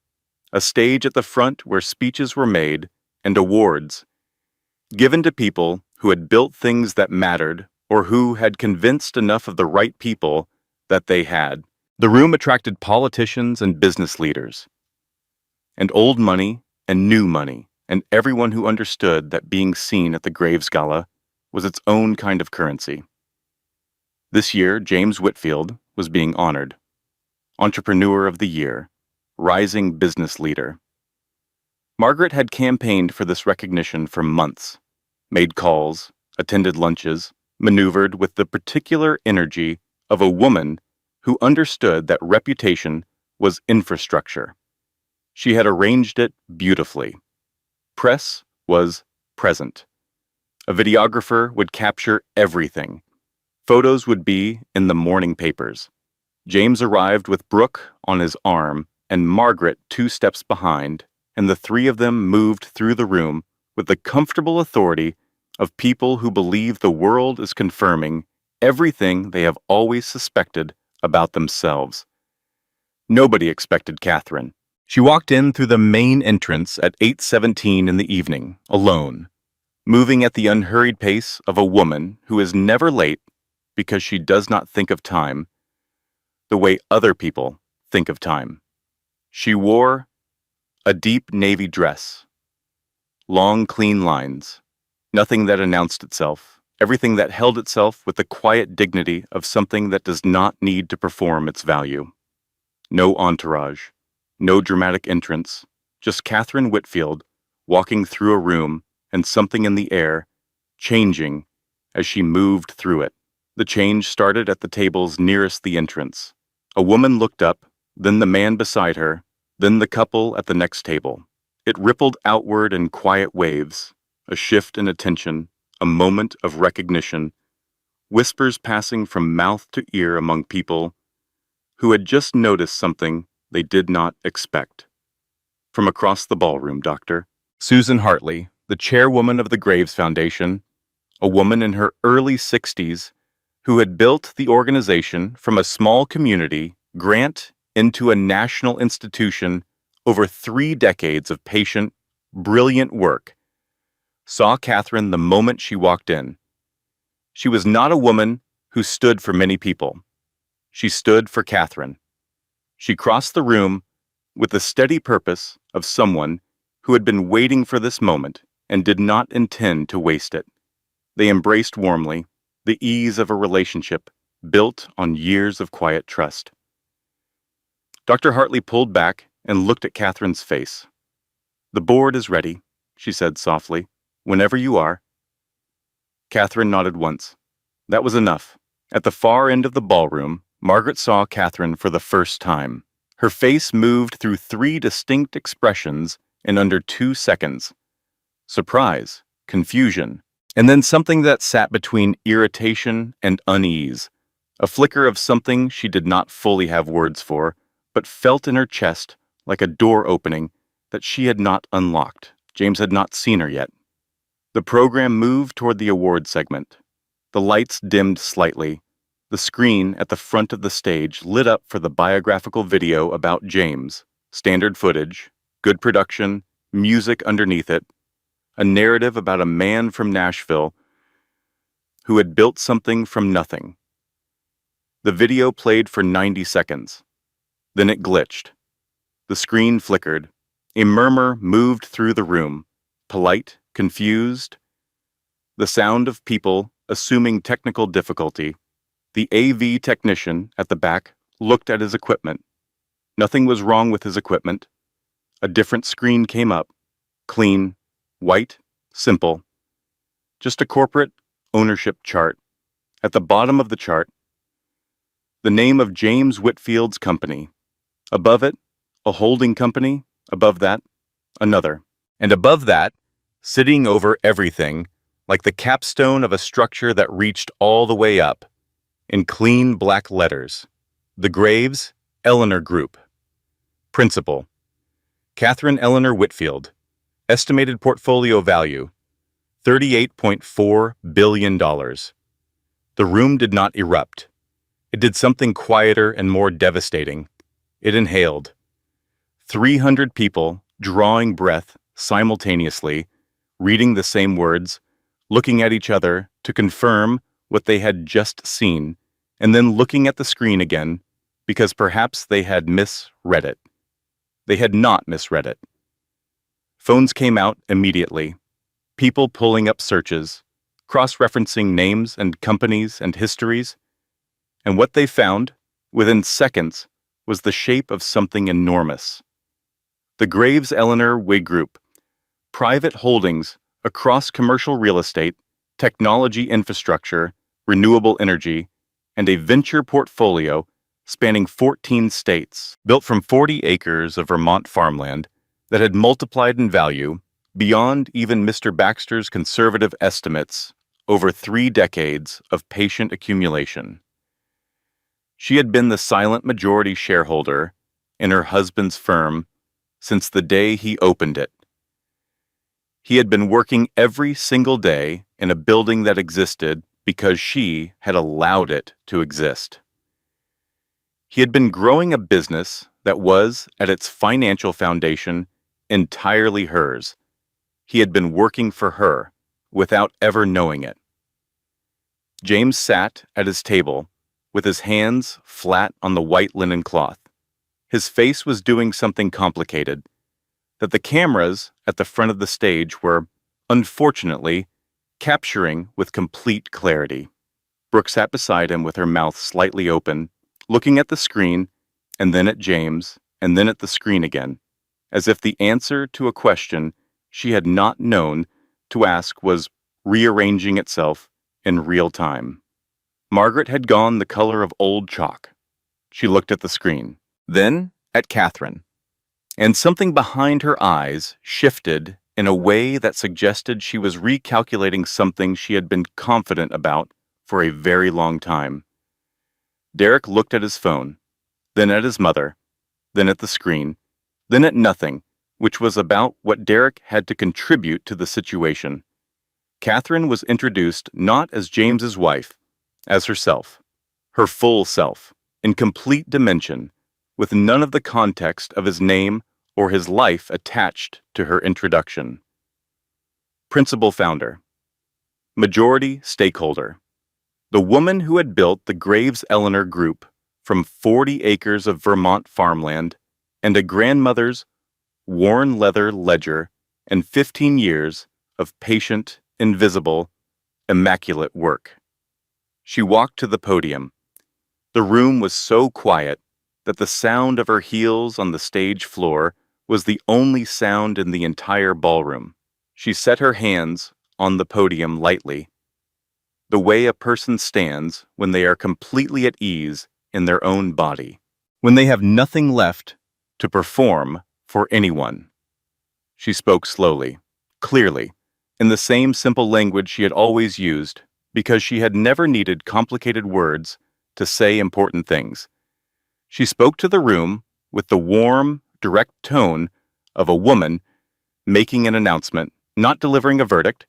a stage at the front where speeches were made, and awards, given to people who had built things that mattered or who had convinced enough of the right people that they had. The room attracted politicians and business leaders, and old money and new money, and everyone who understood that being seen at the Graves Gala was its own kind of currency. This year, James Whitfield was being honored. Entrepreneur of the Year, Rising Business Leader. Margaret had campaigned for this recognition for months, made calls, attended lunches, maneuvered with the particular energy of a woman who understood that reputation was infrastructure. She had arranged it beautifully. Press was present. A videographer would capture everything. Photos would be in the morning papers. James arrived with Brooke on his arm and Margaret 2 steps behind, and the 3 of them moved through the room with the comfortable authority of people who believe the world is confirming everything they have always suspected about themselves. Nobody expected Catherine. She walked in through the main entrance at 8:17 in the evening, alone, moving at the unhurried pace of a woman who is never late because she does not think of time the way other people think of time. She wore a deep navy dress, long clean lines, nothing that announced itself, everything that held itself with the quiet dignity of something that does not need to perform its value. No entourage, no dramatic entrance, just Catherine Whitfield walking through a room and something in the air changing as she moved through it. The change started at the tables nearest the entrance. A woman looked up, then the man beside her, then the couple at the next table. It rippled outward in quiet waves, a shift in attention, a moment of recognition, whispers passing from mouth to ear among people who had just noticed something they did not expect. From across the ballroom, Doctor. Susan Hartley, the chairwoman of the Graves Foundation, a woman in her early 60s who had built the organization from a small community grant into a national institution over 3 decades of patient, brilliant work, saw Catherine the moment she walked in. She was not a woman who stood for many people. She stood for Catherine. She crossed the room with the steady purpose of someone who had been waiting for this moment and did not intend to waste it. They embraced warmly the ease of a relationship built on years of quiet trust. Dr. Hartley pulled back and looked at Catherine's face. "The board is ready," she said softly. "Whenever you are." Catherine nodded once. That was enough. At the far end of the ballroom, Margaret saw Catherine for the first time. Her face moved through 3 distinct expressions in under 2 seconds. Surprise, confusion, and then something that sat between irritation and unease. A flicker of something she did not fully have words for, but felt in her chest like a door opening that she had not unlocked. James had not seen her yet. The program moved toward the award segment. The lights dimmed slightly. The screen at the front of the stage lit up for the biographical video about James. Standard footage, good production, music underneath it, a narrative about a man from Nashville who had built something from nothing. The video played for 90 seconds. Then it glitched. The screen flickered. A murmur moved through the room, polite, confused. The sound of people assuming technical difficulty. The AV technician at the back looked at his equipment. Nothing was wrong with his equipment. A different screen came up, clean, white, simple. Just a corporate ownership chart. At the bottom of the chart, the name of James Whitfield's company. Above it, a holding company. Above that, another. And above that, sitting over everything, like the capstone of a structure that reached all the way up, in clean black letters, the Graves Eleanor Group. Principal, Catherine Eleanor Whitfield. Estimated portfolio value, $38.4 billion. The room did not erupt. It did something quieter and more devastating. It inhaled. 300 people drawing breath simultaneously, reading the same words, looking at each other to confirm what they had just seen, and then looking at the screen again because perhaps they had misread it. They had not misread it. Phones came out immediately. People pulling up searches, cross-referencing names and companies and histories. And what they found, within seconds, was the shape of something enormous. The Graves Eleanor Wig Group, private holdings across commercial real estate, technology infrastructure, renewable energy, and a venture portfolio spanning 14 states, built from 40 acres of Vermont farmland that had multiplied in value beyond even Mr. Baxter's conservative estimates over 3 decades of patient accumulation. She had been the silent majority shareholder in her husband's firm since the day he opened it. He had been working every single day in a building that existed because she had allowed it to exist. He had been growing a business that was, at its financial foundation, entirely hers. He had been working for her, without ever knowing it. James sat at his table, with his hands flat on the white linen cloth. His face was doing something complicated, that the cameras at the front of the stage were, unfortunately, capturing with complete clarity. Brooke sat beside him with her mouth slightly open, looking at the screen, and then at James, and then at the screen again, as if the answer to a question she had not known to ask was rearranging itself in real time. Margaret had gone the color of old chalk. She looked at the screen, then at Catherine, and something behind her eyes shifted in a way that suggested she was recalculating something she had been confident about for a very long time. Derek looked at his phone, then at his mother, then at the screen, then at nothing, which was about what Derek had to contribute to the situation. Catherine was introduced not as James's wife, as herself, her full self, in complete dimension, with none of the context of his name or his life attached to her introduction. Principal founder. Majority stakeholder. The woman who had built the Graves Eleanor Group from 40 acres of Vermont farmland and a grandmother's worn leather ledger and 15 years of patient, invisible, immaculate work. She walked to the podium. The room was so quiet that the sound of her heels on the stage floor was the only sound in the entire ballroom. She set her hands on the podium lightly, the way a person stands when they are completely at ease in their own body, when they have nothing left to perform for anyone. She spoke slowly, clearly, in the same simple language she had always used, because she had never needed complicated words to say important things. She spoke to the room with the warm, direct tone of a woman making an announcement, not delivering a verdict,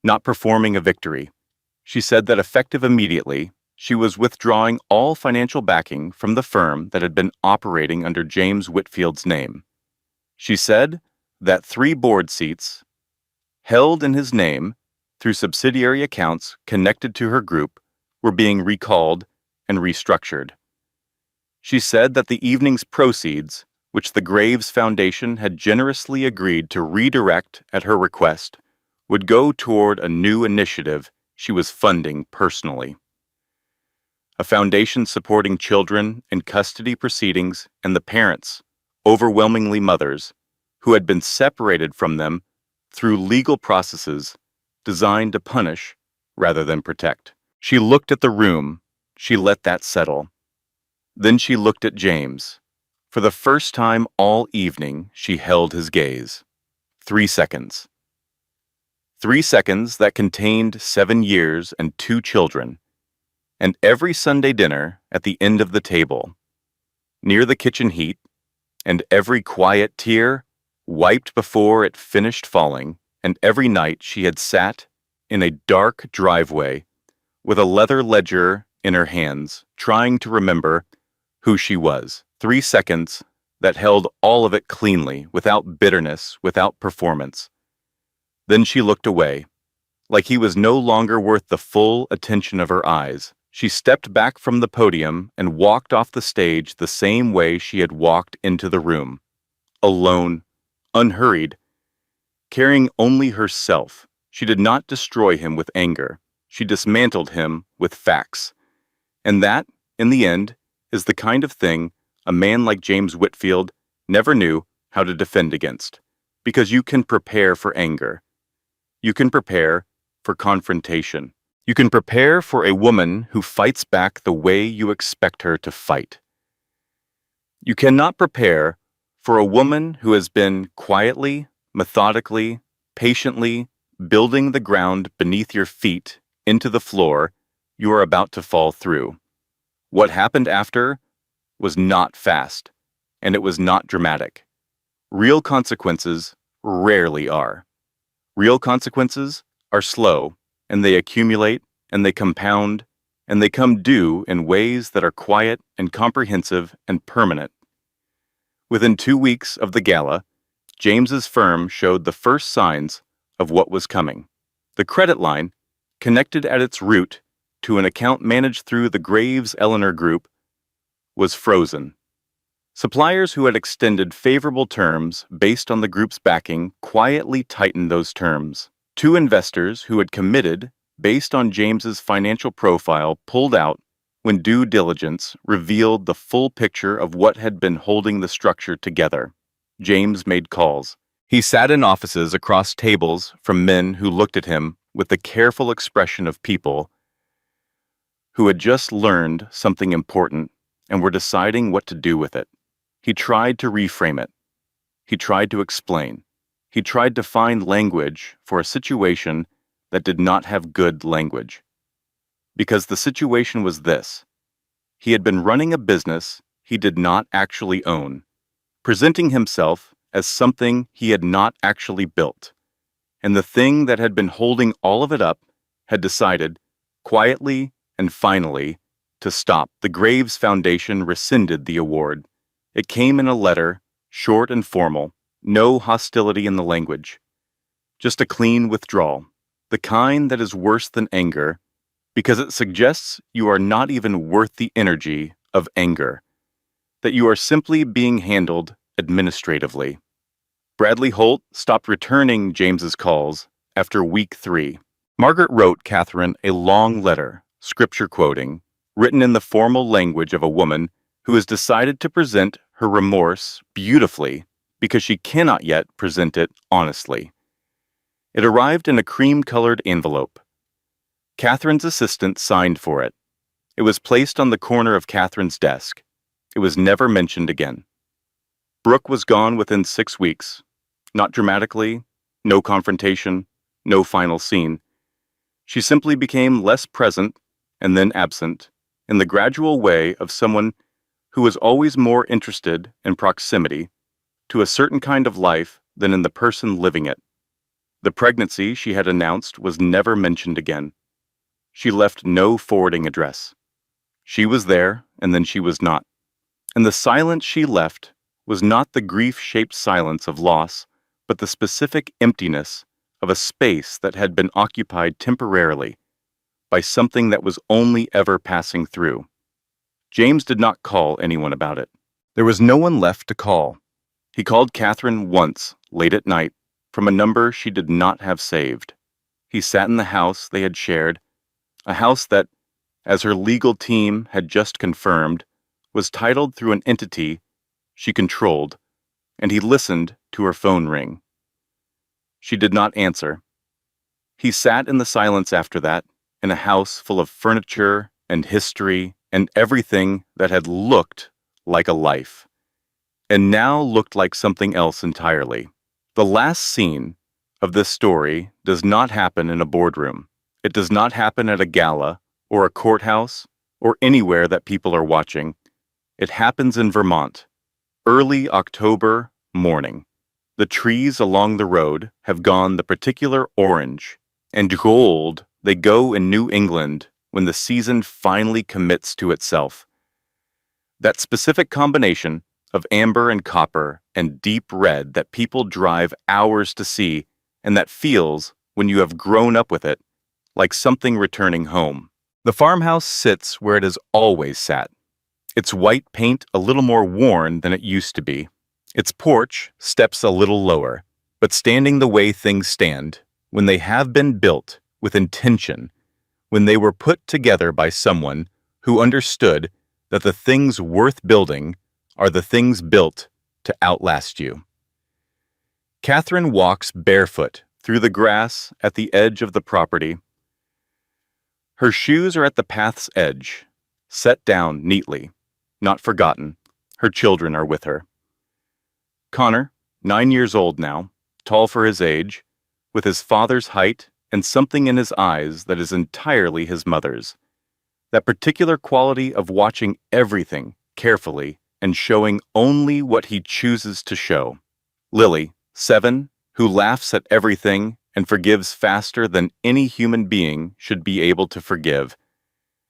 not performing a victory. She said that effective immediately, she was withdrawing all financial backing from the firm that had been operating under James Whitfield's name. She said that 3 board seats, held in his name through subsidiary accounts connected to her group, were being recalled and restructured. She said that the evening's proceeds, which the Graves Foundation had generously agreed to redirect at her request, would go toward a new initiative she was funding personally. A foundation supporting children in custody proceedings and the parents, overwhelmingly mothers, who had been separated from them through legal processes designed to punish rather than protect. She looked at the room. She let that settle. Then she looked at James. For the first time all evening, she held his gaze. 3 seconds. 3 seconds that contained 7 years and 2 children, and every Sunday dinner at the end of the table, near the kitchen heat, and every quiet tear wiped before it finished falling, and every night she had sat in a dark driveway with a leather ledger in her hands, trying to remember who she was. 3 seconds that held all of it cleanly, without bitterness, without performance. Then she looked away, like he was no longer worth the full attention of her eyes. She stepped back from the podium and walked off the stage the same way she had walked into the room, alone, unhurried, carrying only herself. She did not destroy him with anger. She dismantled him with facts. And that, in the end, is the kind of thing a man like James Whitfield never knew how to defend against. Because you can prepare for anger. You can prepare for confrontation. You can prepare for a woman who fights back the way you expect her to fight. You cannot prepare for a woman who has been quietly, methodically, patiently building the ground beneath your feet into the floor you are about to fall through. What happened after was not fast, and it was not dramatic. Real consequences rarely are. Real consequences are slow, and they accumulate, and they compound, and they come due in ways that are quiet and comprehensive and permanent. Within 2 weeks of the gala, James's firm showed the first signs of what was coming. The credit line, connected at its root to an account managed through the Graves Eleanor Group, was frozen. Suppliers who had extended favorable terms based on the group's backing quietly tightened those terms. 2 investors who had committed based on James's financial profile pulled out when due diligence revealed the full picture of what had been holding the structure together. James made calls. He sat in offices across tables from men who looked at him with the careful expression of people who had just learned something important and were deciding what to do with it. He tried to reframe it. He tried to explain. He tried to find language for a situation that did not have good language. Because the situation was this: he had been running a business he did not actually own, presenting himself as something he had not actually built. And the thing that had been holding all of it up had decided, quietly and finally, to stop. The Graves Foundation rescinded the award. It came in a letter, short and formal, no hostility in the language. Just a clean withdrawal, the kind that is worse than anger, because it suggests you are not even worth the energy of anger, that you are simply being handled administratively. Bradley Holt stopped returning James's calls after week 3. Margaret wrote Catherine a long letter, scripture quoting, written in the formal language of a woman who has decided to present her remorse beautifully because she cannot yet present it honestly. It arrived in a cream-colored envelope. Catherine's assistant signed for it. It was placed on the corner of Catherine's desk. It was never mentioned again. Brooke was gone within 6 weeks. Not dramatically, no confrontation, no final scene. She simply became less present and then absent in the gradual way of someone who was always more interested in proximity to a certain kind of life than in the person living it. The pregnancy she had announced was never mentioned again. She left no forwarding address. She was there, and then she was not. And the silence she left was not the grief-shaped silence of loss, but the specific emptiness of a space that had been occupied temporarily by something that was only ever passing through. James did not call anyone about it. There was no one left to call. He called Catherine once, late at night, from a number she did not have saved. He sat in the house they had shared, a house that, as her legal team had just confirmed, was titled through an entity she controlled, and he listened to her phone ring. She did not answer. He sat in the silence after that, in a house full of furniture and history and everything that had looked like a life, and now looked like something else entirely. The last scene of this story does not happen in a boardroom. It does not happen at a gala or a courthouse or anywhere that people are watching. It happens in Vermont, early October morning. The trees along the road have gone the particular orange, and gold they go in New England when the season finally commits to itself. That specific combination of amber and copper and deep red that people drive hours to see, and that feels, when you have grown up with it, like something returning home. The farmhouse sits where it has always sat. Its white paint a little more worn than it used to be. Its porch steps a little lower, but standing the way things stand, when they have been built with intention, when they were put together by someone who understood that the things worth building are the things built to outlast you. Catherine walks barefoot through the grass at the edge of the property. Her shoes are at the path's edge, set down neatly, not forgotten. Her children are with her. Connor, 9 years old now, tall for his age, with his father's height and something in his eyes that is entirely his mother's. That particular quality of watching everything carefully and showing only what he chooses to show. Lily, 7, who laughs at everything and forgives faster than any human being should be able to forgive,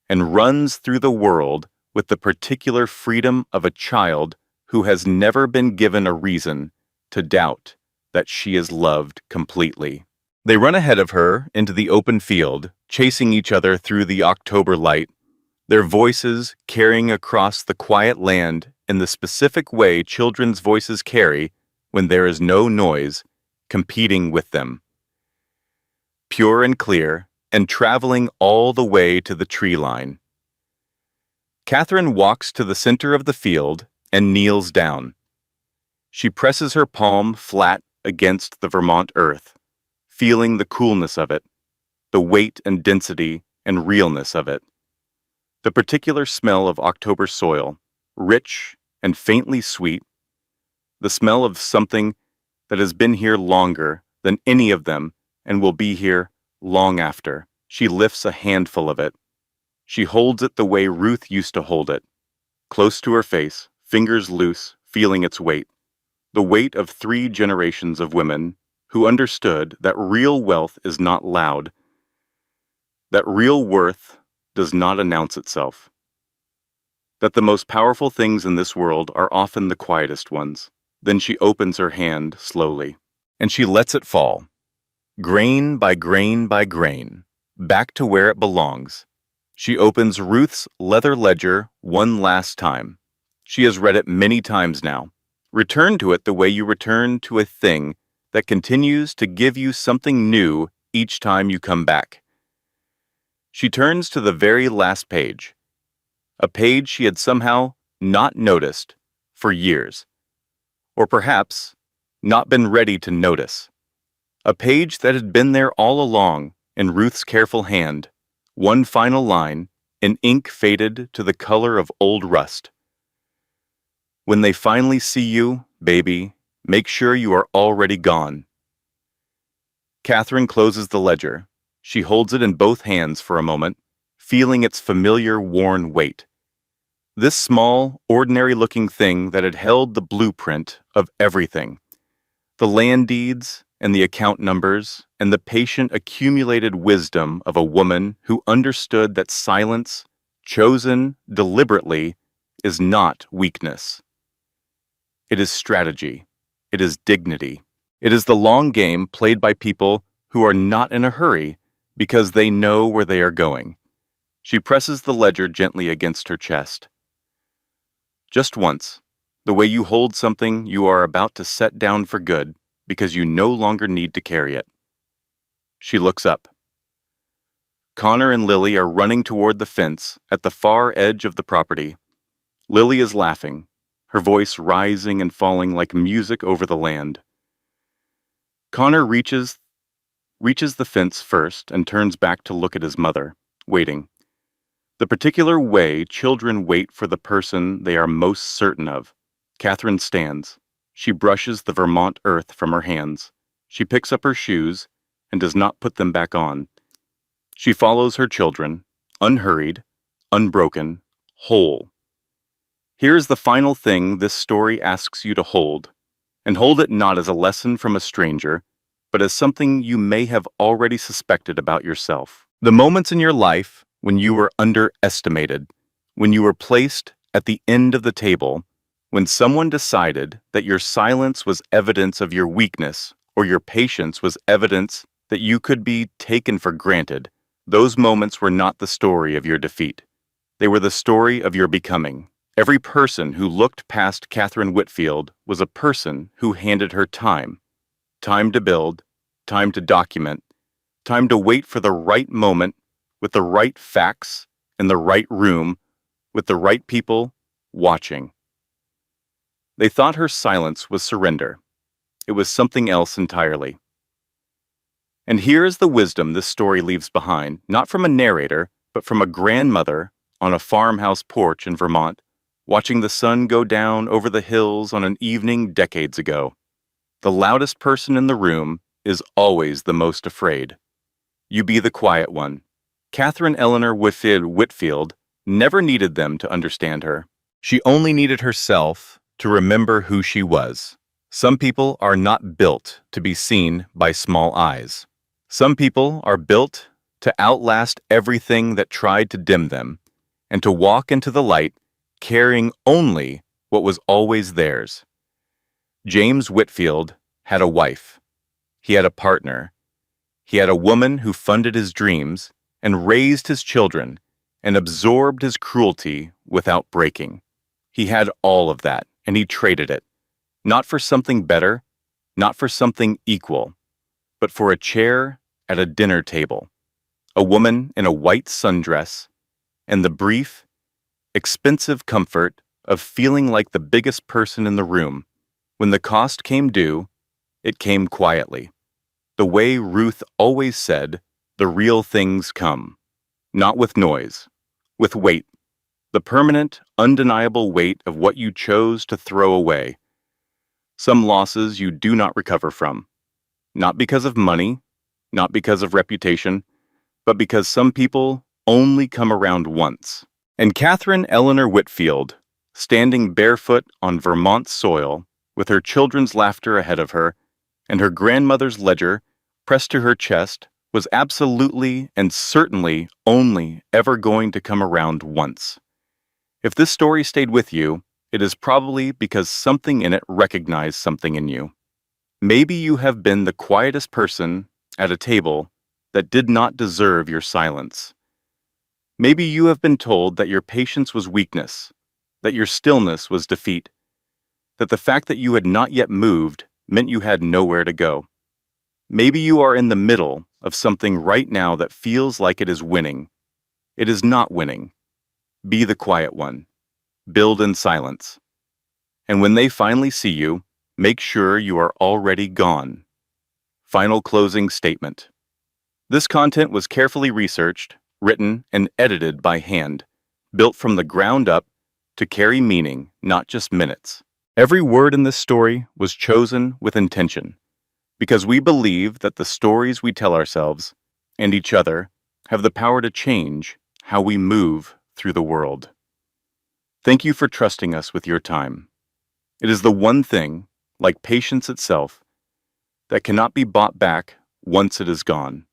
and runs through the world with the particular freedom of a child who has never been given a reason to doubt that she is loved completely. They run ahead of her into the open field, chasing each other through the October light, their voices carrying across the quiet land in the specific way children's voices carry when there is no noise competing with them. Pure and clear, and traveling all the way to the tree line. Catherine walks to the center of the field and kneels down. She presses her palm flat against the Vermont earth, feeling the coolness of it, the weight and density and realness of it. The particular smell of October soil, rich and faintly sweet, the smell of something that has been here longer than any of them and will be here long after. She lifts a handful of it. She holds it the way Ruth used to hold it, close to her face, fingers loose, feeling its weight. The weight of 3 generations of women who understood that real wealth is not loud, that real worth does not announce itself, that the most powerful things in this world are often the quietest ones. Then she opens her hand slowly, and she lets it fall, grain by grain by grain, back to where it belongs. She opens Ruth's leather ledger one last time. She has read it many times now. Return to it the way you return to a thing that continues to give you something new each time you come back. She turns to the very last page, a page she had somehow not noticed for years. Or perhaps not been ready to notice. A page that had been there all along, in Ruth's careful hand. One final line, in ink faded to the color of old rust. When they finally see you, baby, make sure you are already gone. Catherine closes the ledger. She holds it in both hands for a moment, feeling its familiar worn weight. This small, ordinary-looking thing that had held the blueprint of everything. The land deeds and the account numbers and the patient accumulated wisdom of a woman who understood that silence, chosen deliberately, is not weakness. It is strategy. It is dignity. It is the long game played by people who are not in a hurry because they know where they are going. She presses the ledger gently against her chest. Just once, the way you hold something you are about to set down for good because you no longer need to carry it. She looks up. Connor and Lily are running toward the fence at the far edge of the property. Lily is laughing, her voice rising and falling like music over the land. Connor reaches the fence first and turns back to look at his mother, waiting. The particular way children wait for the person they are most certain of. Catherine stands. She brushes the Vermont earth from her hands. She picks up her shoes and does not put them back on. She follows her children, unhurried, unbroken, whole. Here is the final thing this story asks you to hold, and hold it not as a lesson from a stranger, but as something you may have already suspected about yourself. The moments in your life when you were underestimated, when you were placed at the end of the table, when someone decided that your silence was evidence of your weakness or your patience was evidence that you could be taken for granted, those moments were not the story of your defeat. They were the story of your becoming. Every person who looked past Catherine Whitfield was a person who handed her time. Time to build, time to document, time to wait for the right moment with the right facts in the right room with the right people watching. They thought her silence was surrender. It was something else entirely. And here is the wisdom this story leaves behind, not from a narrator, but from a grandmother on a farmhouse porch in Vermont, watching the sun go down over the hills on an evening decades ago. The loudest person in the room is always the most afraid. You be the quiet one. Catherine Eleanor Whitfield never needed them to understand her. She only needed herself to remember who she was. Some people are not built to be seen by small eyes. Some people are built to outlast everything that tried to dim them, and to walk into the light carrying only what was always theirs. James Whitfield had a wife. He had a partner. He had a woman who funded his dreams and raised his children and absorbed his cruelty without breaking. He had all of that, and he traded it, not for something better, not for something equal, but for a chair at a dinner table, a woman in a white sundress, and the brief, expensive comfort of feeling like the biggest person in the room. When the cost came due, it came quietly. The way Ruth always said, the real things come. Not with noise, with weight. The permanent, undeniable weight of what you chose to throw away. Some losses you do not recover from. Not because of money, not because of reputation, but because some people only come around once. And Catherine Eleanor Whitfield, standing barefoot on Vermont soil, with her children's laughter ahead of her, and her grandmother's ledger pressed to her chest, was absolutely and certainly only ever going to come around once. If this story stayed with you, it is probably because something in it recognized something in you. Maybe you have been the quietest person at a table that did not deserve your silence. Maybe you have been told that your patience was weakness, that your stillness was defeat, that the fact that you had not yet moved meant you had nowhere to go. Maybe you are in the middle of something right now that feels like it is winning. It is not winning. Be the quiet one. Build in silence. And when they finally see you, make sure you are already gone. Final closing statement. This content was carefully researched, written, and edited by hand, built from the ground up to carry meaning, not just minutes. Every word in this story was chosen with intention, because we believe that the stories we tell ourselves and each other have the power to change how we move through the world. Thank you for trusting us with your time. It is the one thing, like patience itself, that cannot be bought back once it is gone.